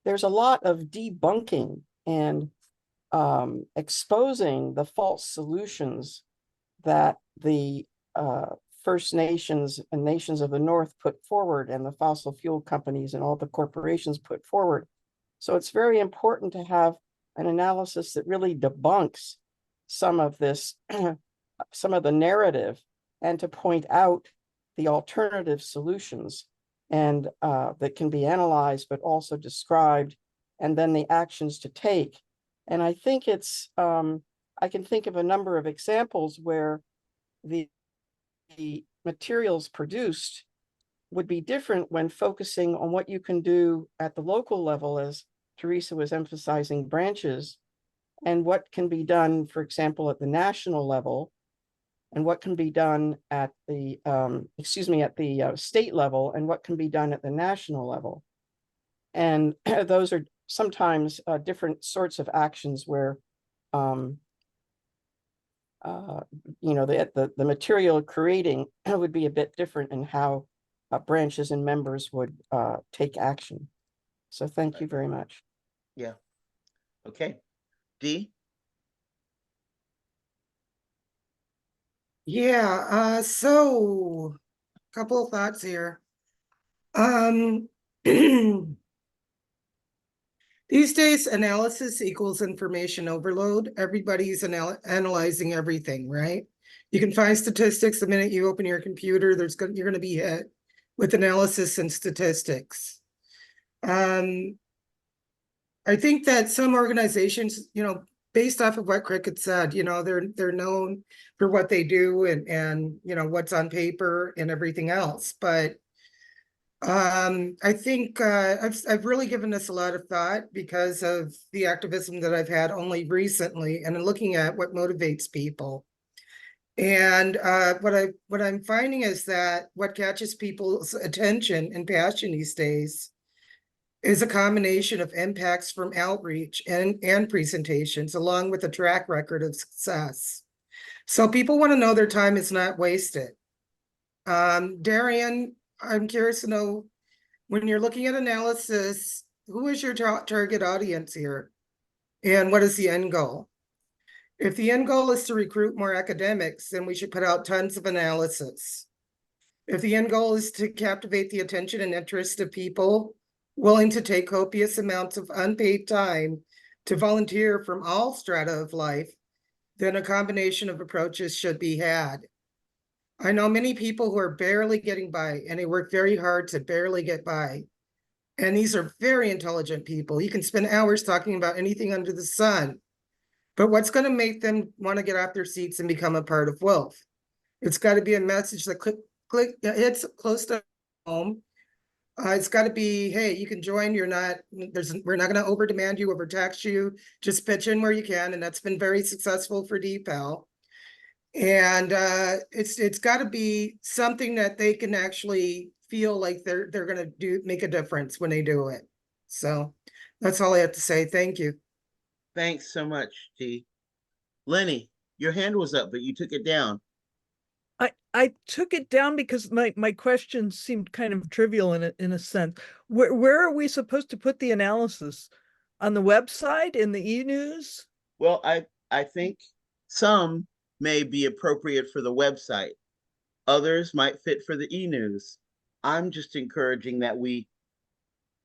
there's a lot of debunking and exposing the false solutions that the First Nations and nations of the North put forward, and the fossil fuel companies and all the corporations put forward. So it's very important to have an analysis that really debunks some of this, some of the narrative, and to point out the alternative solutions and that can be analyzed, but also described, and then the actions to take. And I think it's, I can think of a number of examples where the materials produced would be different when focusing on what you can do at the local level, as Teresa was emphasizing branches, and what can be done, for example, at the national level, and what can be done at the, at the state level, and what can be done at the national level. And those are sometimes different sorts of actions where, the material creating would be a bit different in how branches and members would take action. So thank you very much. Yeah. Okay. Dee? Yeah, so a couple of thoughts here. These days, analysis equals information overload. Everybody's analyzing everything, right? You can find statistics the minute you open your computer. You're going to be hit with analysis and statistics. I think that some organizations, based off of what Cricket said, they're known for what they do and what's on paper and everything else. But I think I've really given this a lot of thought because of the activism that I've had only recently, and looking at what motivates people. And what I'm finding is that what catches people's attention and passion these days is a combination of impacts from outreach and presentations, along with a track record of success. So people want to know their time is not wasted. Darian, I'm curious to know, when you're looking at analysis, who is your target audience here? And what is the end goal? If the end goal is to recruit more academics, then we should put out tons of analysis. If the end goal is to captivate the attention and interest of people willing to take copious amounts of unpaid time to volunteer from all strata of life, then a combination of approaches should be had. I know many people who are barely getting by, and they work very hard to barely get by. And these are very intelligent people. You can spend hours talking about anything under the sun. But what's going to make them want to get off their seats and become a part of wealth? It's got to be a message that hits close to home. It's got to be, hey, you can join. We're not going to over-demand you, overtax you. Just pitch in where you can. And that's been very successful for DPAL. And it's got to be something that they can actually feel like they're going to make a difference when they do it. So that's all I have to say. Thank you. Thanks so much, Dee. Lenny, your hand was up, but you took it down. I took it down because my question seemed kind of trivial in a sense. Where are we supposed to put the analysis? On the website, in the e-news? Well, I think some may be appropriate for the website. Others might fit for the e-news. I'm just encouraging that we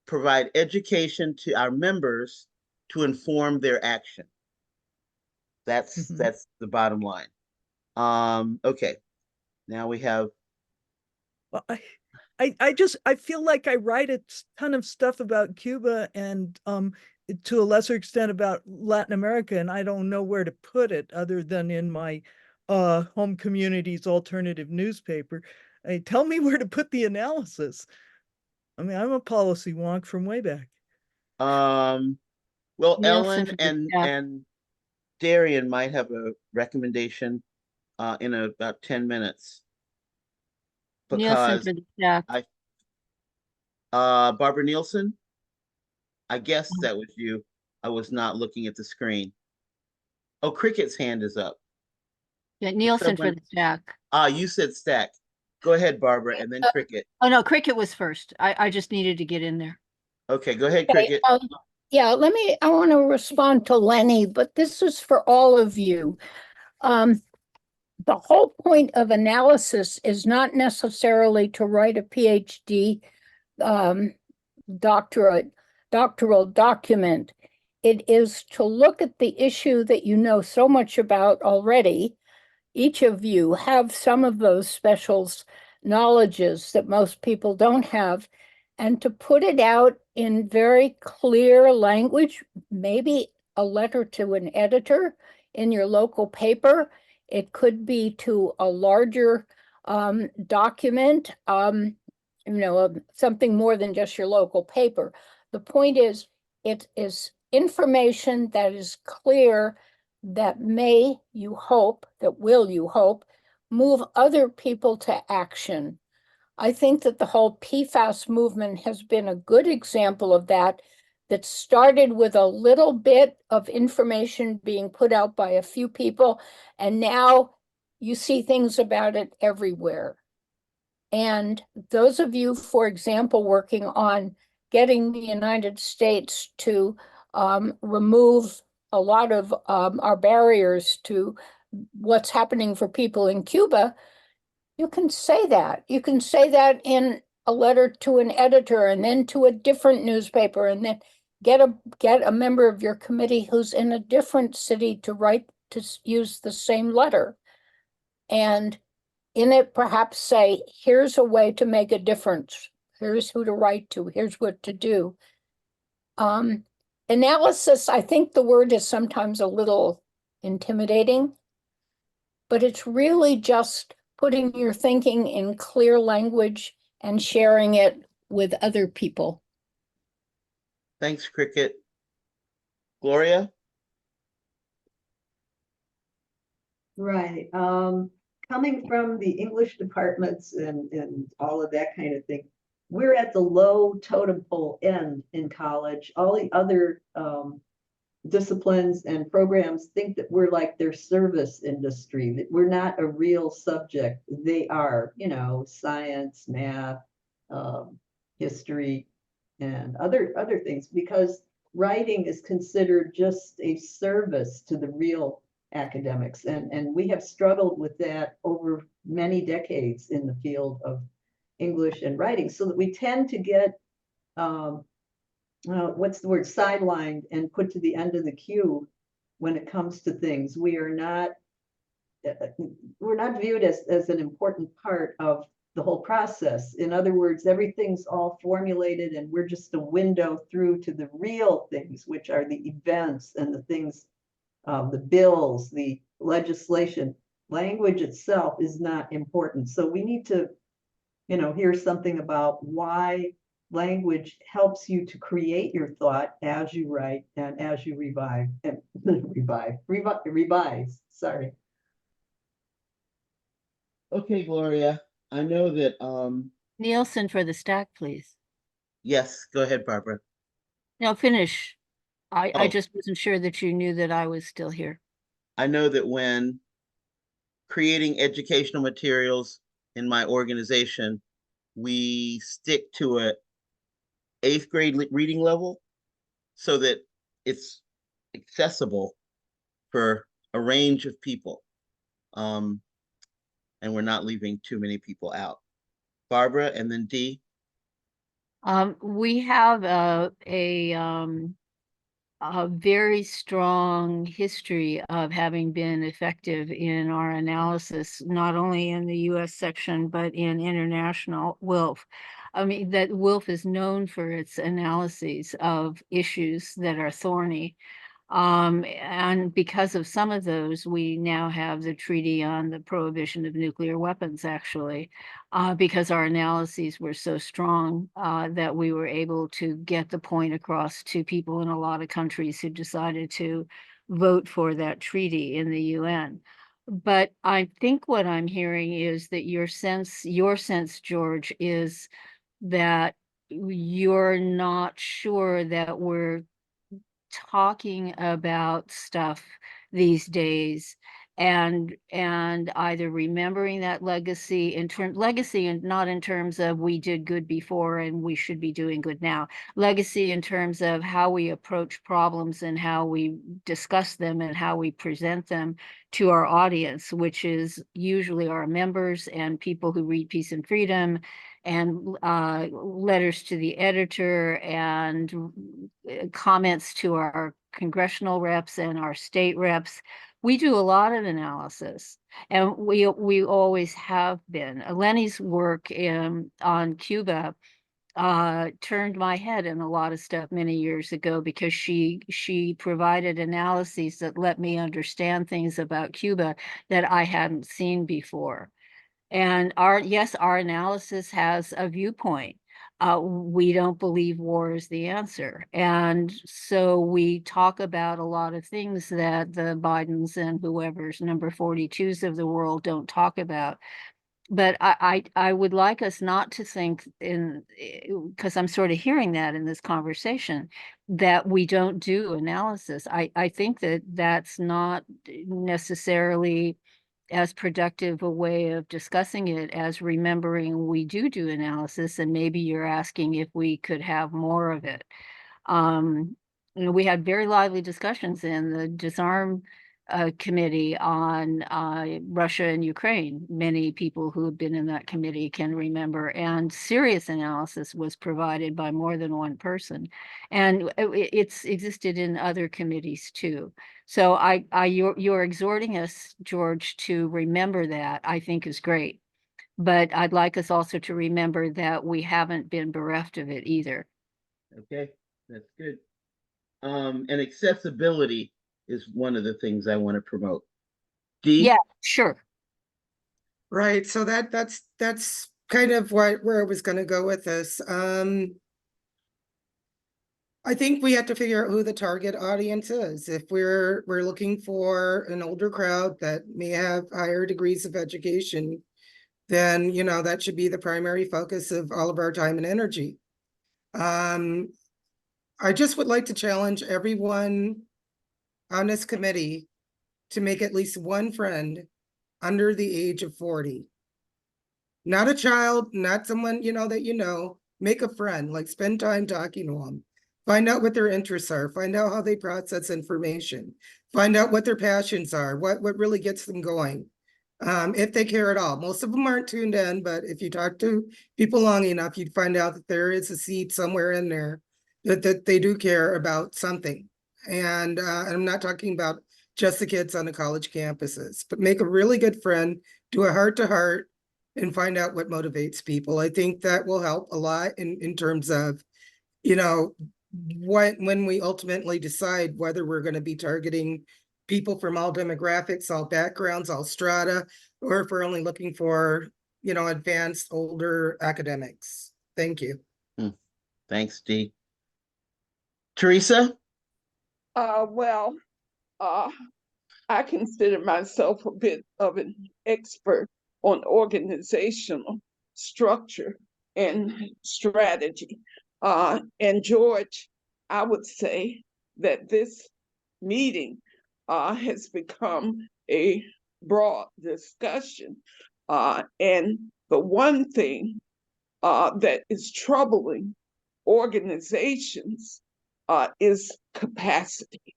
provide education to our members to inform their action. That's the bottom line. Okay. Now we have. Well, I feel like I write a ton of stuff about Cuba and to a lesser extent about Latin America, and I don't know where to put it other than in my home community's alternative newspaper. Tell me where to put the analysis. I mean, I'm a policy wonk from way back. Well, Nielsen Ellen and Darian might have a recommendation in about 10 minutes. Nielsen Because for the stack. Barbara Nielsen, I guess that was you. I was not looking at the screen. Oh, Cricket's hand is up. Yeah, Nielsen for the stack. You said stack. Go ahead, Barbara, and then Cricket. Oh no, Cricket was first. I just needed to get in there. Okay, go ahead, Okay, Cricket. Yeah, I want to respond to Lenny, but this is for all of you. The whole point of analysis is not necessarily to write a PhD um, doctoral document. It is to look at the issue that you know so much about already. Each of you have some of those specials knowledges that most people don't have, and to put it out in very clear language, maybe a letter to an editor in your local paper. It could be to a larger document, something more than just your local paper. The point is, it is information that is clear, that you hope, move other people to action. I think that the whole PFAS movement has been a good example of that started with a little bit of information being put out by a few people, and now you see things about it everywhere. And those of you, for example, working on getting the United States to remove a lot of our barriers to what's happening for people in Cuba, you can say that. You can say that in a letter to an editor, and then to a different newspaper, and then get a member of your committee who's in a different city to use the same letter. And in it, perhaps say, here's a way to make a difference. Here's who to write to. Here's what to do. Analysis, I think the word is sometimes a little intimidating, but it's really just putting your thinking in clear language and sharing it with other people. Thanks, Cricket. Gloria? Right. Coming from the English departments and all of that kind of thing, we're at the low totem pole end in college. All the other disciplines and programs think that we're like their service industry, that we're not a real subject. They are, science, math, history, and other things, because writing is considered just a service to the real academics. And we have struggled with that over many decades in the field of English and writing, so that we tend to get what's the word, sidelined and put to the end of the queue when it comes to things. We're not viewed as an important part of the whole process. In other words, everything's all formulated and we're just a window through to the real things, which are the events and the things, the bills, the legislation. Language itself is not important. So we need to, hear something about why language helps you to create your thought as you write and as you revise. Sorry. Okay, Gloria. I know that, Nielsen for the stack, please. yes, go ahead, Barbara. Now finish. I Oh. just wasn't sure that you knew that I was still here. I know that when creating educational materials in my organization, we stick to a 8th grade reading level so that it's accessible for a range of people. And we're not leaving too many people out. Barbara and then Dee. We have a very strong history of having been effective in our analysis, not only in the US section, but in international WILF. I mean, that WILF is known for its analyses of issues that are thorny. And because of some of those, we now have the Treaty on the Prohibition of Nuclear Weapons, actually, because our analyses were so strong that we were able to get the point across to people in a lot of countries who decided to vote for that treaty in the UN. But I think what I'm hearing is that your sense, George, is that you're not sure that we're talking about stuff these days and either remembering that legacy legacy and not in terms of we did good before and we should be doing good now. Legacy in terms of how we approach problems and how we discuss them and how we present them to our audience, which is usually our members and people who read Peace and Freedom, and letters to the editor, and comments to our congressional reps and our state reps. We do a lot of analysis, and we always have been. Lenny's work on Cuba turned my head in a lot of stuff many years ago, because she provided analyses that let me understand things about Cuba that I hadn't seen before. And our analysis has a viewpoint. We don't believe war is the answer. And so we talk about a lot of things that the Bidens and whoever's number 42s of the world don't talk about. But I would like us not to think, because I'm sort of hearing that in this conversation, that we don't do analysis. I think that that's not necessarily as productive a way of discussing it as remembering we do analysis, and maybe you're asking if we could have more of it. We had very lively discussions in the disarm committee on Russia and Ukraine. Many people who have been in that committee can remember, and serious analysis was provided by more than one person, and it's existed in other committees too. So you're exhorting us, George, to remember that, I think is great. But I'd like us also to remember that we haven't been bereft of it either. Okay, that's good. And accessibility is one of the things I want to promote. Dee? Yeah, sure. Right. So that's kind of where I was going to go with this. I think we have to figure out who the target audience is. If we're looking for an older crowd that may have higher degrees of education, then that should be the primary focus of all of our time and energy. I just would like to challenge everyone on this committee to make at least one friend under the age of 40. Not a child, not someone that make a friend, like spend time talking to them. Find out what their interests are, find out how they process information, find out what their passions are, what really gets them going. If they care at all. Most of them aren't tuned in, but if you talk to people long enough, you'd find out that there is a seed somewhere in there that they do care about something. And I'm not talking about just the kids on the college campuses, but make a really good friend, do a heart-to-heart, and find out what motivates people. I think that will help a lot in terms of, when we ultimately decide whether we're going to be targeting people from all demographics, all backgrounds, all strata, or if we're only looking for, advanced, older academics. Thank you. Thanks, Dee. Teresa? Well, I consider myself a bit of an expert on organizational structure and strategy. And George, I would say that this meeting has become a broad discussion. And the one thing that is troubling organizations is capacity.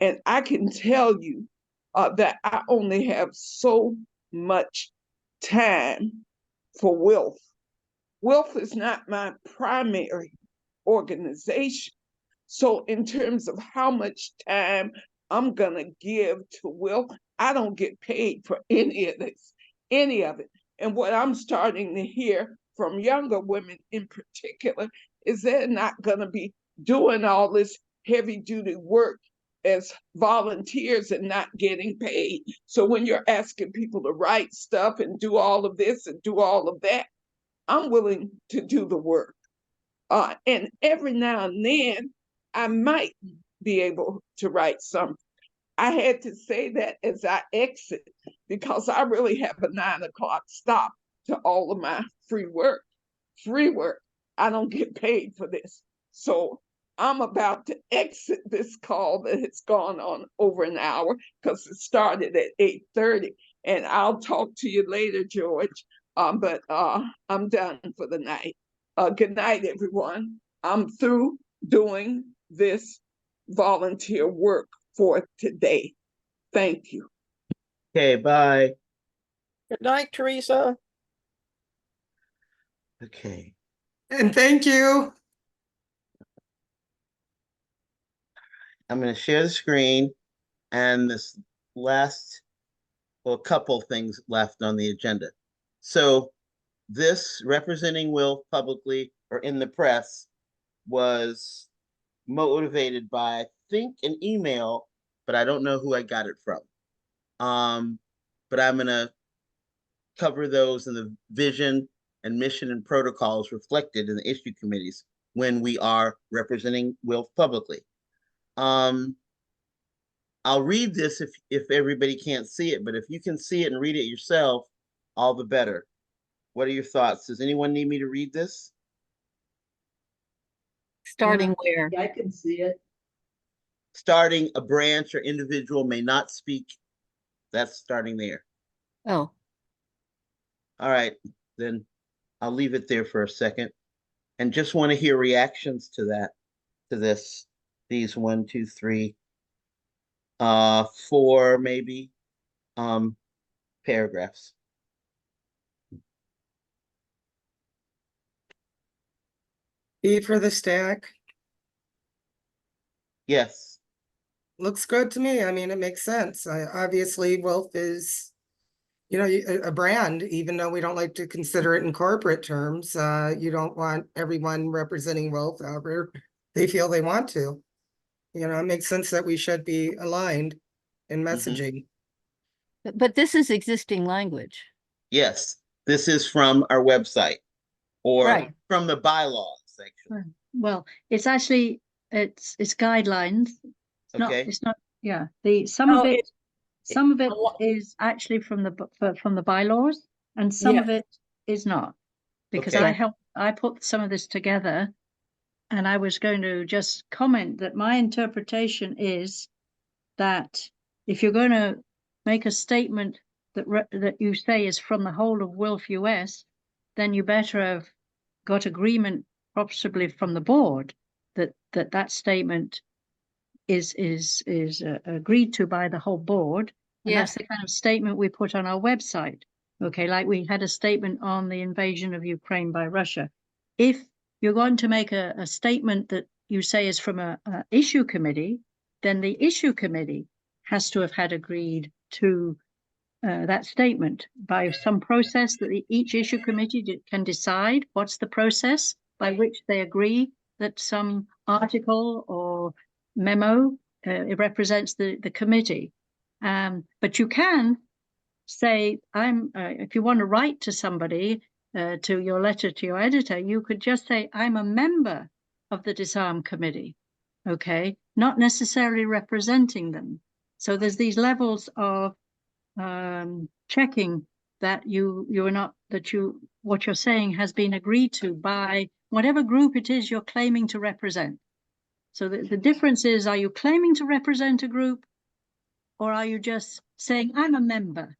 And I can tell you that I only have so much time for Wilf. Wilf is not my primary organization. So in terms of how much time I'm gonna give to Wilf, I don't get paid for any of this, any of it. And what I'm starting to hear from younger women in particular is they're not gonna be doing all this heavy duty work as volunteers and not getting paid. So when you're asking people to write stuff and do all of this and do all of that, I'm willing to do the work. And every now and then, I might be able to write something. I had to say that as I exit, because I really have a 9 o'clock stop to all of my free work. Free work. I don't get paid for this. So I'm about to exit this call that has gone on over an hour because it started at 8:30. And I'll talk to you later, George. But I'm done for the night. Good night, everyone. I'm through doing this volunteer work for today. Thank you. Okay, bye. Good night, Teresa. Okay. And thank you. I'm going to share the screen and this last, well, a couple things left on the agenda. So this representing Will publicly or in the press was motivated by, I think, an email, but I don't know who I got it from. But I'm going to cover those in the vision and mission and protocols reflected in the issue committees when we are representing Will publicly. I'll read this if everybody can't see it, but if you can see it and read it yourself, all the better. What are your thoughts? Does anyone need me to read this? Starting where? I can see it. Starting, a branch or individual may not speak. That's starting there. Oh, All right, then I'll leave it there for a second and just want to hear reactions to that, to this, these 1, 2, 3, 4 maybe paragraphs. E for the stack. Yes. Looks good to me. I mean, it makes sense. Obviously, Wolf is, you know, a brand, even though we don't like to consider it in corporate terms. You don't want everyone representing Wolf, however they feel they want to. You know, it makes sense that we should be aligned in messaging. but this is existing language. Yes, this is from our website or Right. from the bylaws section. Well, it's actually, it's guidelines. Okay. It's not, yeah, some No, of it I wa- is actually from the bylaws and some of Yes. it is not. Because Okay. I put some of this together and I was going to just comment that my interpretation is that if you're going to make a statement that you say is from the whole of Wilf US, then you better have got agreement possibly from the board that statement is agreed to by the whole board. And that's the kind of statement we put on our website. Okay, like we had a statement on the invasion of Ukraine by Russia. If you're going to make a statement that you say is from a issue committee, then the issue committee has to have had agreed to that statement by some process that each issue committee can decide what's the process by which they agree that some article or memo it represents the committee. But you can say, if you want to write to somebody, to your letter to your editor, you could just say, I'm a member of the Disarm Committee, okay? Not necessarily representing them. So there's these levels of checking that you're not, what you're saying has been agreed to by whatever group it is you're claiming to represent. So the difference is, are you claiming to represent a group or are you just saying, I'm a member?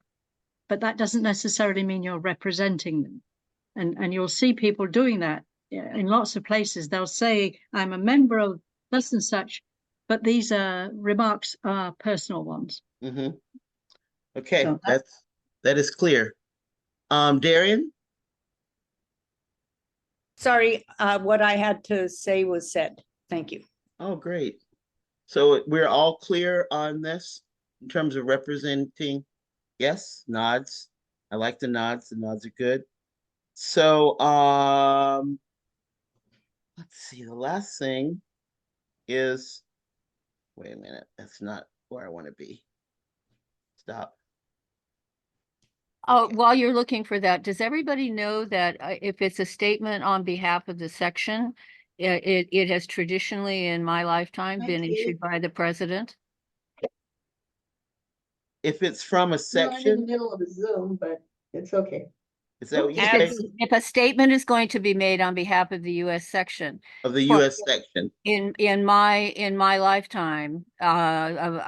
But that doesn't necessarily mean you're representing them. And you'll see people doing that in lots of places. They'll say, I'm a member of such and such, but these remarks are personal ones. Okay, So that is clear. Darian? Sorry, what I had to say was said. Thank you. Oh, great. So we're all clear on this in terms of representing. Yes, nods. I like the nods. The nods are good. So let's see. The last thing is, wait a minute. That's not where I want to be. Stop. Oh, while you're looking for that, does everybody know that if it's a statement on behalf of the section, it has traditionally in my lifetime been issued by the president? If it's from a Well, I'm in the section, middle of a Zoom, but it's okay. Is that what you If say? if a statement is going to be made on behalf of the US section, Of the for- US section? in my lifetime of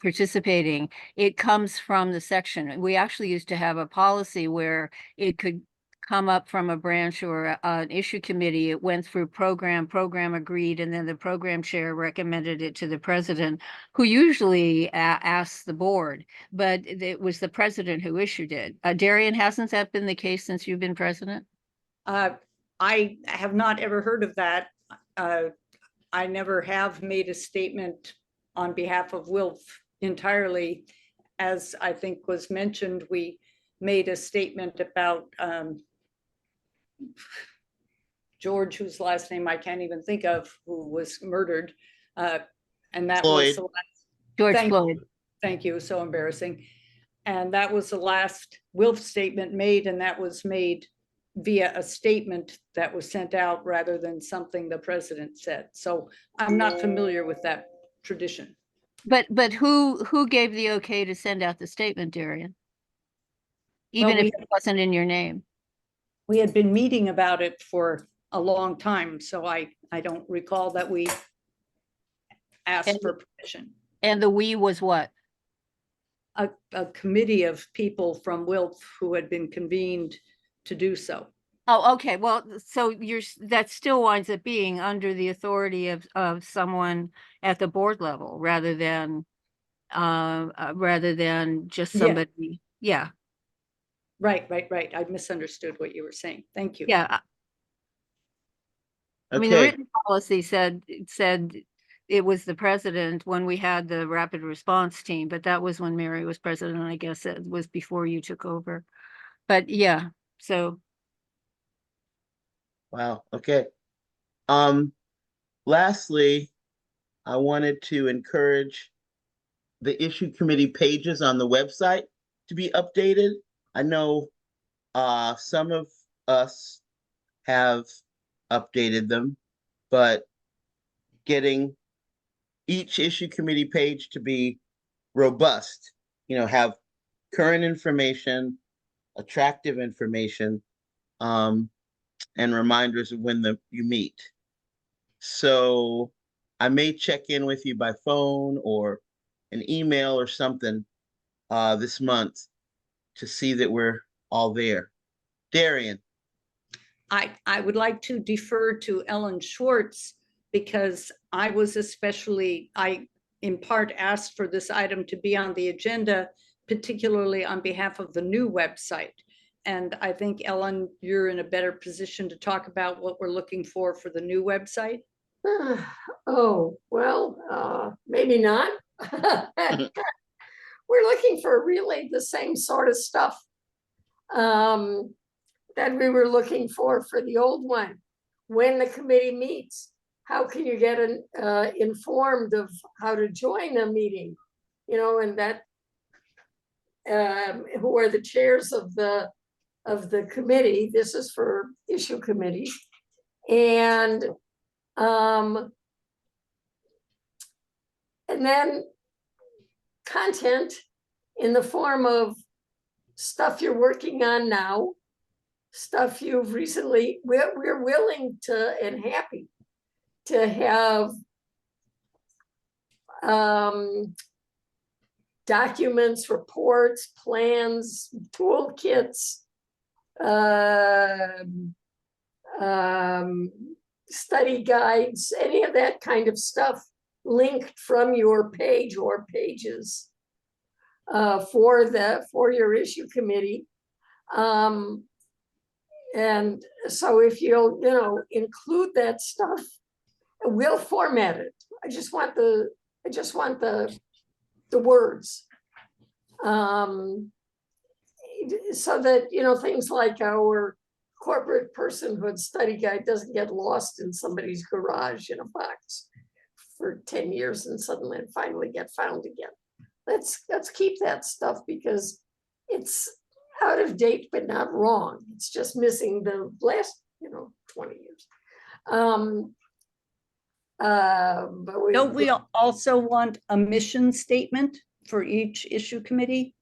participating, it comes from the section. We actually used to have a policy where it could come up from a branch or an issue committee. It went through program agreed, and then the program chair recommended it to the president, who usually asks the board, but it was the president who issued it. Darian, hasn't that been the case since you've been president? I have not ever heard of that. I never have made a statement on behalf of Wilf entirely. As I think was mentioned, we made a statement about George, whose last name I can't even think of, who was murdered. And that was Floyd. the last. George Thank Floyd. you. Thank you. So embarrassing. And that was the last Wilf statement made, and that was made via a statement that was sent out rather than something the president said. So I'm not familiar with that tradition. But who gave the okay to send out the statement, Darian? Even Well, if it wasn't in your name. we had been meeting about it for a long time, so I don't recall that we asked for permission. And the we was what? A committee of people from Wilf who had been convened to do so. Oh, okay. Well, so that still winds up being under the authority of someone at the board level rather than just Yeah. somebody. Yeah. Right. I misunderstood what you were saying. Thank you. Yeah. I mean, the Okay, written policy said it was the president when we had the rapid response team, but that was when Mary was president. I guess it was before you took over. But yeah, so wow, okay. Lastly, I wanted to encourage the issue committee pages on the website to be updated. I know some of us have updated them, but getting each issue committee page to be robust, have current information, attractive information, and reminders of when you meet. So I may check in with you by phone or an email or something this month to see that we're all there. Darian. I would like to defer to Ellen Schwartz because I in part asked for this item to be on the agenda, particularly on behalf of the new website. And I think, Ellen, you're in a better position to talk about what we're looking for the new website. Oh, well, maybe not. We're looking for really the same sort of stuff that we were looking for the old one. When the committee meets, how can you get informed of how to join a meeting? And that who are the chairs of the committee. This is for issue committee. And then content in the form of stuff you're working on now, stuff you've recently, we're willing to and happy to have documents, reports, plans, toolkits, study guides, any of that kind of stuff linked from your page or pages for your issue committee. And so if you'll, include that stuff, we'll format it. I just want the words. So that, things like our corporate personhood study guide doesn't get lost in somebody's garage in a box for 10 years and suddenly and finally get found again. Let's keep that stuff because it's out of date, but not wrong. It's just missing the last, 20 years. But Don't we also want a mission statement for each issue committee?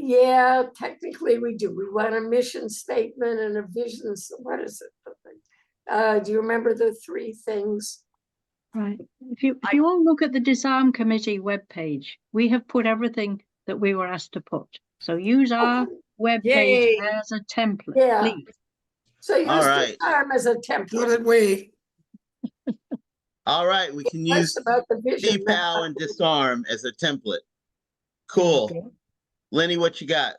Yeah, technically we do. We want a mission statement and a vision. What is it? Do you remember the three things? Right. If you all look at the Disarm Committee webpage, we have put everything that we were asked to put. So use our webpage Yay. as a template, Yeah. please. So use All the right. arm as a So template. did we. All right, we can Less use about the vision. than depow about and the- disarm as a template. There you Cool. go. Lenny, what you got?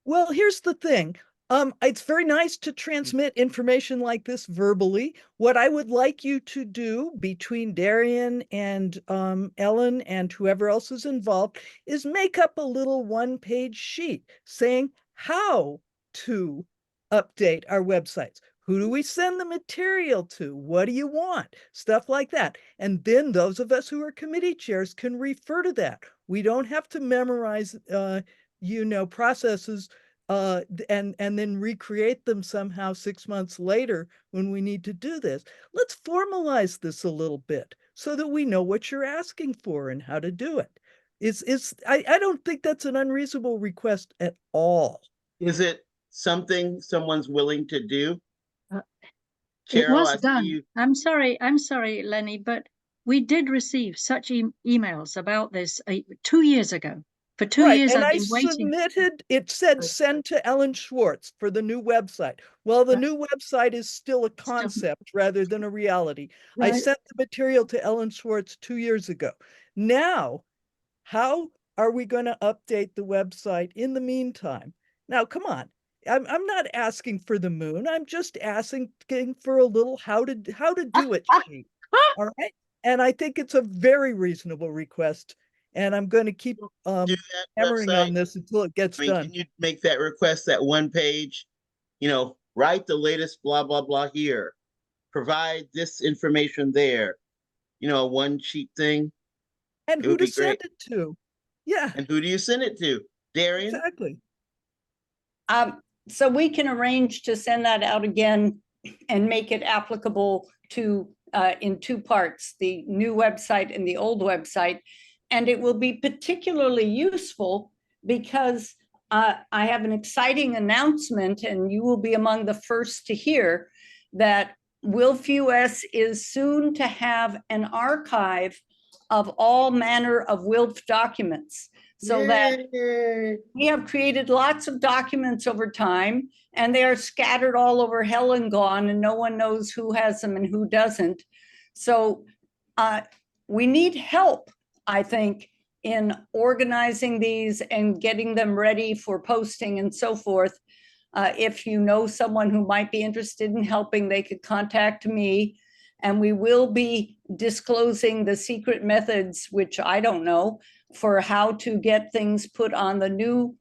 Well, here's the thing. It's very nice to transmit information like this verbally. What I would like you to do between Darian and Ellen and whoever else is involved is make up a little one-page sheet saying how to update our websites. Who do we send the material to? What do you want? Stuff like that. And then those of us who are committee chairs can refer to that. We don't have to memorize processes and then recreate them somehow 6 months later when we need to do this. Let's formalize this a little bit so that we know what you're asking for and how to do it. I don't think that's an unreasonable request at all. Is it something someone's willing to do? It Cheryl, was I see done. you. I'm sorry, Lenny, but we did receive such emails about this 2 years ago. For 2 Right, years, and I've I been waiting. submitted, it said send to Ellen Schwartz for the new website. Well, the new website is still a concept rather than a reality. I Right. sent the material to Ellen Schwartz 2 years ago. Now, how are we going to update the website in the meantime? Now, come on. I'm not asking for the moon. I'm just asking for a little how to do it sheet. All right. And I think it's a very reasonable request. And I'm going to keep Do that hammering website. on this until it gets I mean, done. can you make that request, that one page? Write the latest blah, blah, blah here. Provide this information there. A one sheet thing. And It who would to be send great. it to? Yeah, And who do you send it to? Darian? exactly. So we can arrange to send that out again and make it applicable to in two parts, the new website and the old website. And it will be particularly useful because I have an exciting announcement, and you will be among the first to hear that Wilf US is soon to have an archive of all manner of Wilf documents, so that Yay. we have created lots of documents over time, and they are scattered all over hell and gone, and no one knows who has them and who doesn't. So we need help, I think, in organizing these and getting them ready for posting and so forth. If you know someone who might be interested in helping, they could contact me. And we will be disclosing the secret methods, which I don't know, for how to get things put on the new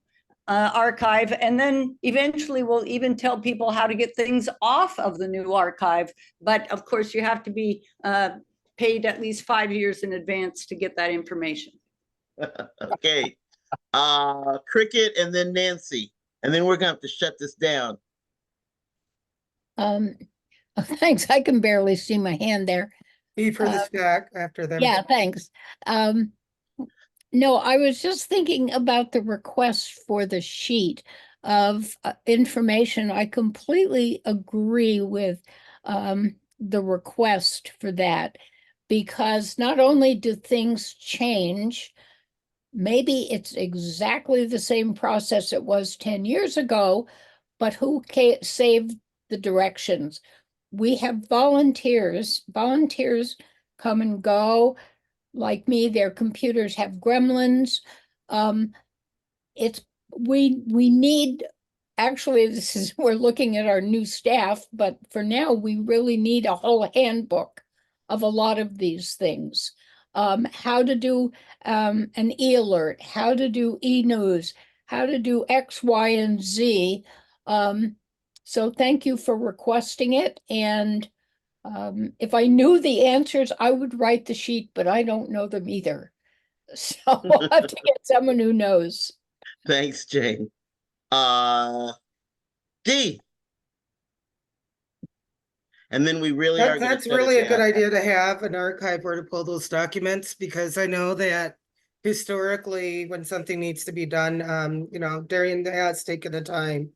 archive. And then eventually we'll even tell people how to get things off of the new archive. But of course, you have to be paid at least 5 years in advance to get that information. Okay. Cricket and then Nancy. And then we're gonna have to shut this down. Thanks. I can barely see my hand there. E for the stack after them. Yeah, thanks. No, I was just thinking about the request for the sheet of information. I completely agree with the request for that, because not only do things change, maybe it's exactly the same process it was 10 years ago, but who saved the directions? We have volunteers come and go. Like me, their computers have gremlins. We need, actually, we're looking at our new staff, but for now, we really need a whole handbook of a lot of these things. How to do an e-alert, how to do e-news, how to do X, Y, and Z. So thank you for requesting it. And if I knew the answers, I would write the sheet, but I don't know them either. So I'll have to get someone who knows. Thanks, Jane. D. And then we really are gonna That's shut really it a good down. idea to have an archive where to pull those documents, because I know that historically, when something needs to be done, you know, Darian has taken the time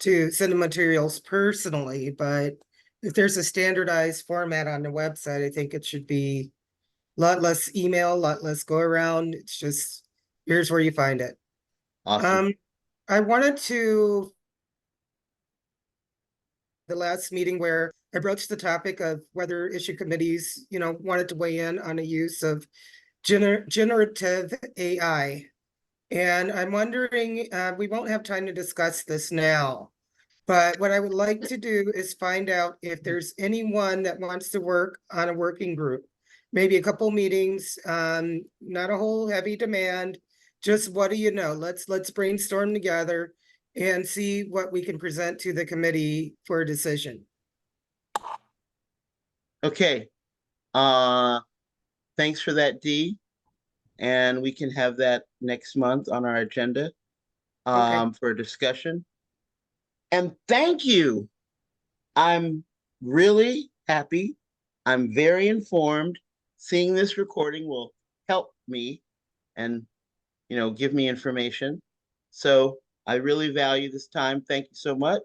to send the materials personally, but if there's a standardized format on the website, I think it should be a lot less email, a lot less go around. It's just, here's where you find it. Awesome. I wanted to the last meeting where I broached the topic of whether issue committees, you know, wanted to weigh in on the use of generative AI. And I'm wondering, we won't have time to discuss this now, but what I would like to do is find out if there's anyone that wants to work on a working group, maybe a couple meetings, not a whole heavy demand, just what do you know? Let's brainstorm together and see what we can present to the committee for a decision. Okay. Thanks for that, Dee. And we can have that next month on our agenda for a discussion. And thank you. I'm really happy. I'm very informed. Seeing this recording will help me and, you know, give me information. So I really value this time. Thank you so much.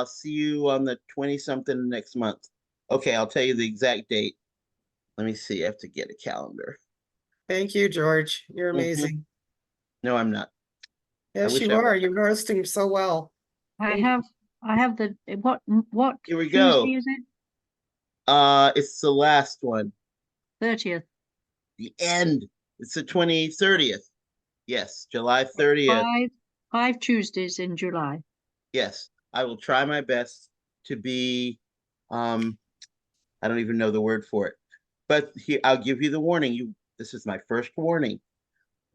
See you on the 20-something next month. Okay, I'll tell you the exact date. Let me see. I have to get a calendar. Thank you, George. You're Mhm. amazing. No, I'm not. Yes, wish you I are. was. You're hosting so well. I Thank you. have the, what Here we Tuesday go. is it? It's the last one. 30th. The end. It's the 30th. Yes, July 30th. Five Tuesdays in July. Yes, I will try my best to be, I don't even know the word for it, but here, I'll give you the warning. This is my first warning.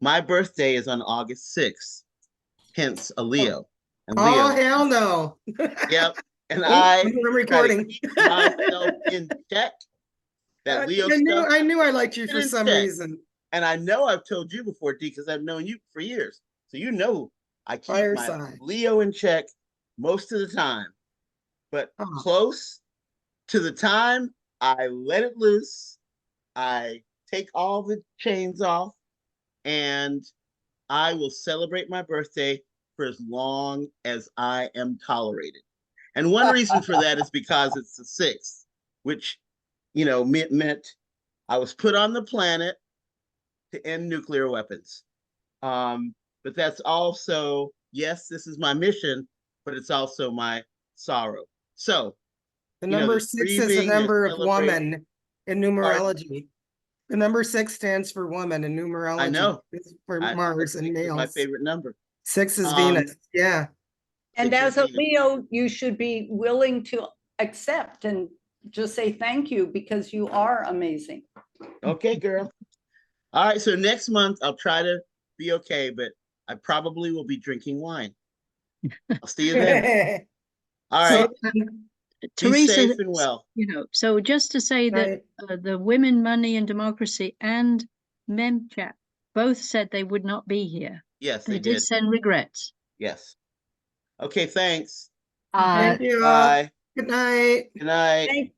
My birthday is on August 6th, hence a Leo. And Oh, Leo, hell no. yep. And Oop, I I'm try to recording. keep myself in check. That Leo stuff. I knew I liked you get for in some check. reason. And I know I've told you before, D, because I've known you for years. So you know I keep Fire my sign. Leo in check most of the time. But Oh. close to the time I let it loose, I take all the chains off, and I will celebrate my birthday for as long as I am tolerated. And one reason for that is because it's the 6th, which, you know, meant I was put on the planet to end nuclear weapons. But that's also, yes, this is my mission, but it's also my sorrow. So, The you know, number there's 6 is a grieving, there's number of celebrating. woman in Pardon? numerology. The number 6 stands for woman in numerology. I know. It's for Mars and 6 is my males. favorite number. 6 is Venus. Yeah. And 6 is as a Venus. Leo, you should be willing to accept and just say thank you because you are amazing. Okay, girl. All right, so next month I'll try to be okay, but I probably will be drinking wine. I'll see you then. All right. Be Teresa, safe and well. you know, so just to say that the Women, Money and Democracy and MemChat both said they would not be here. Yes, They they did did. send regrets. Yes. Okay, thanks. Thank you. Bye. Good night. Good night. Thank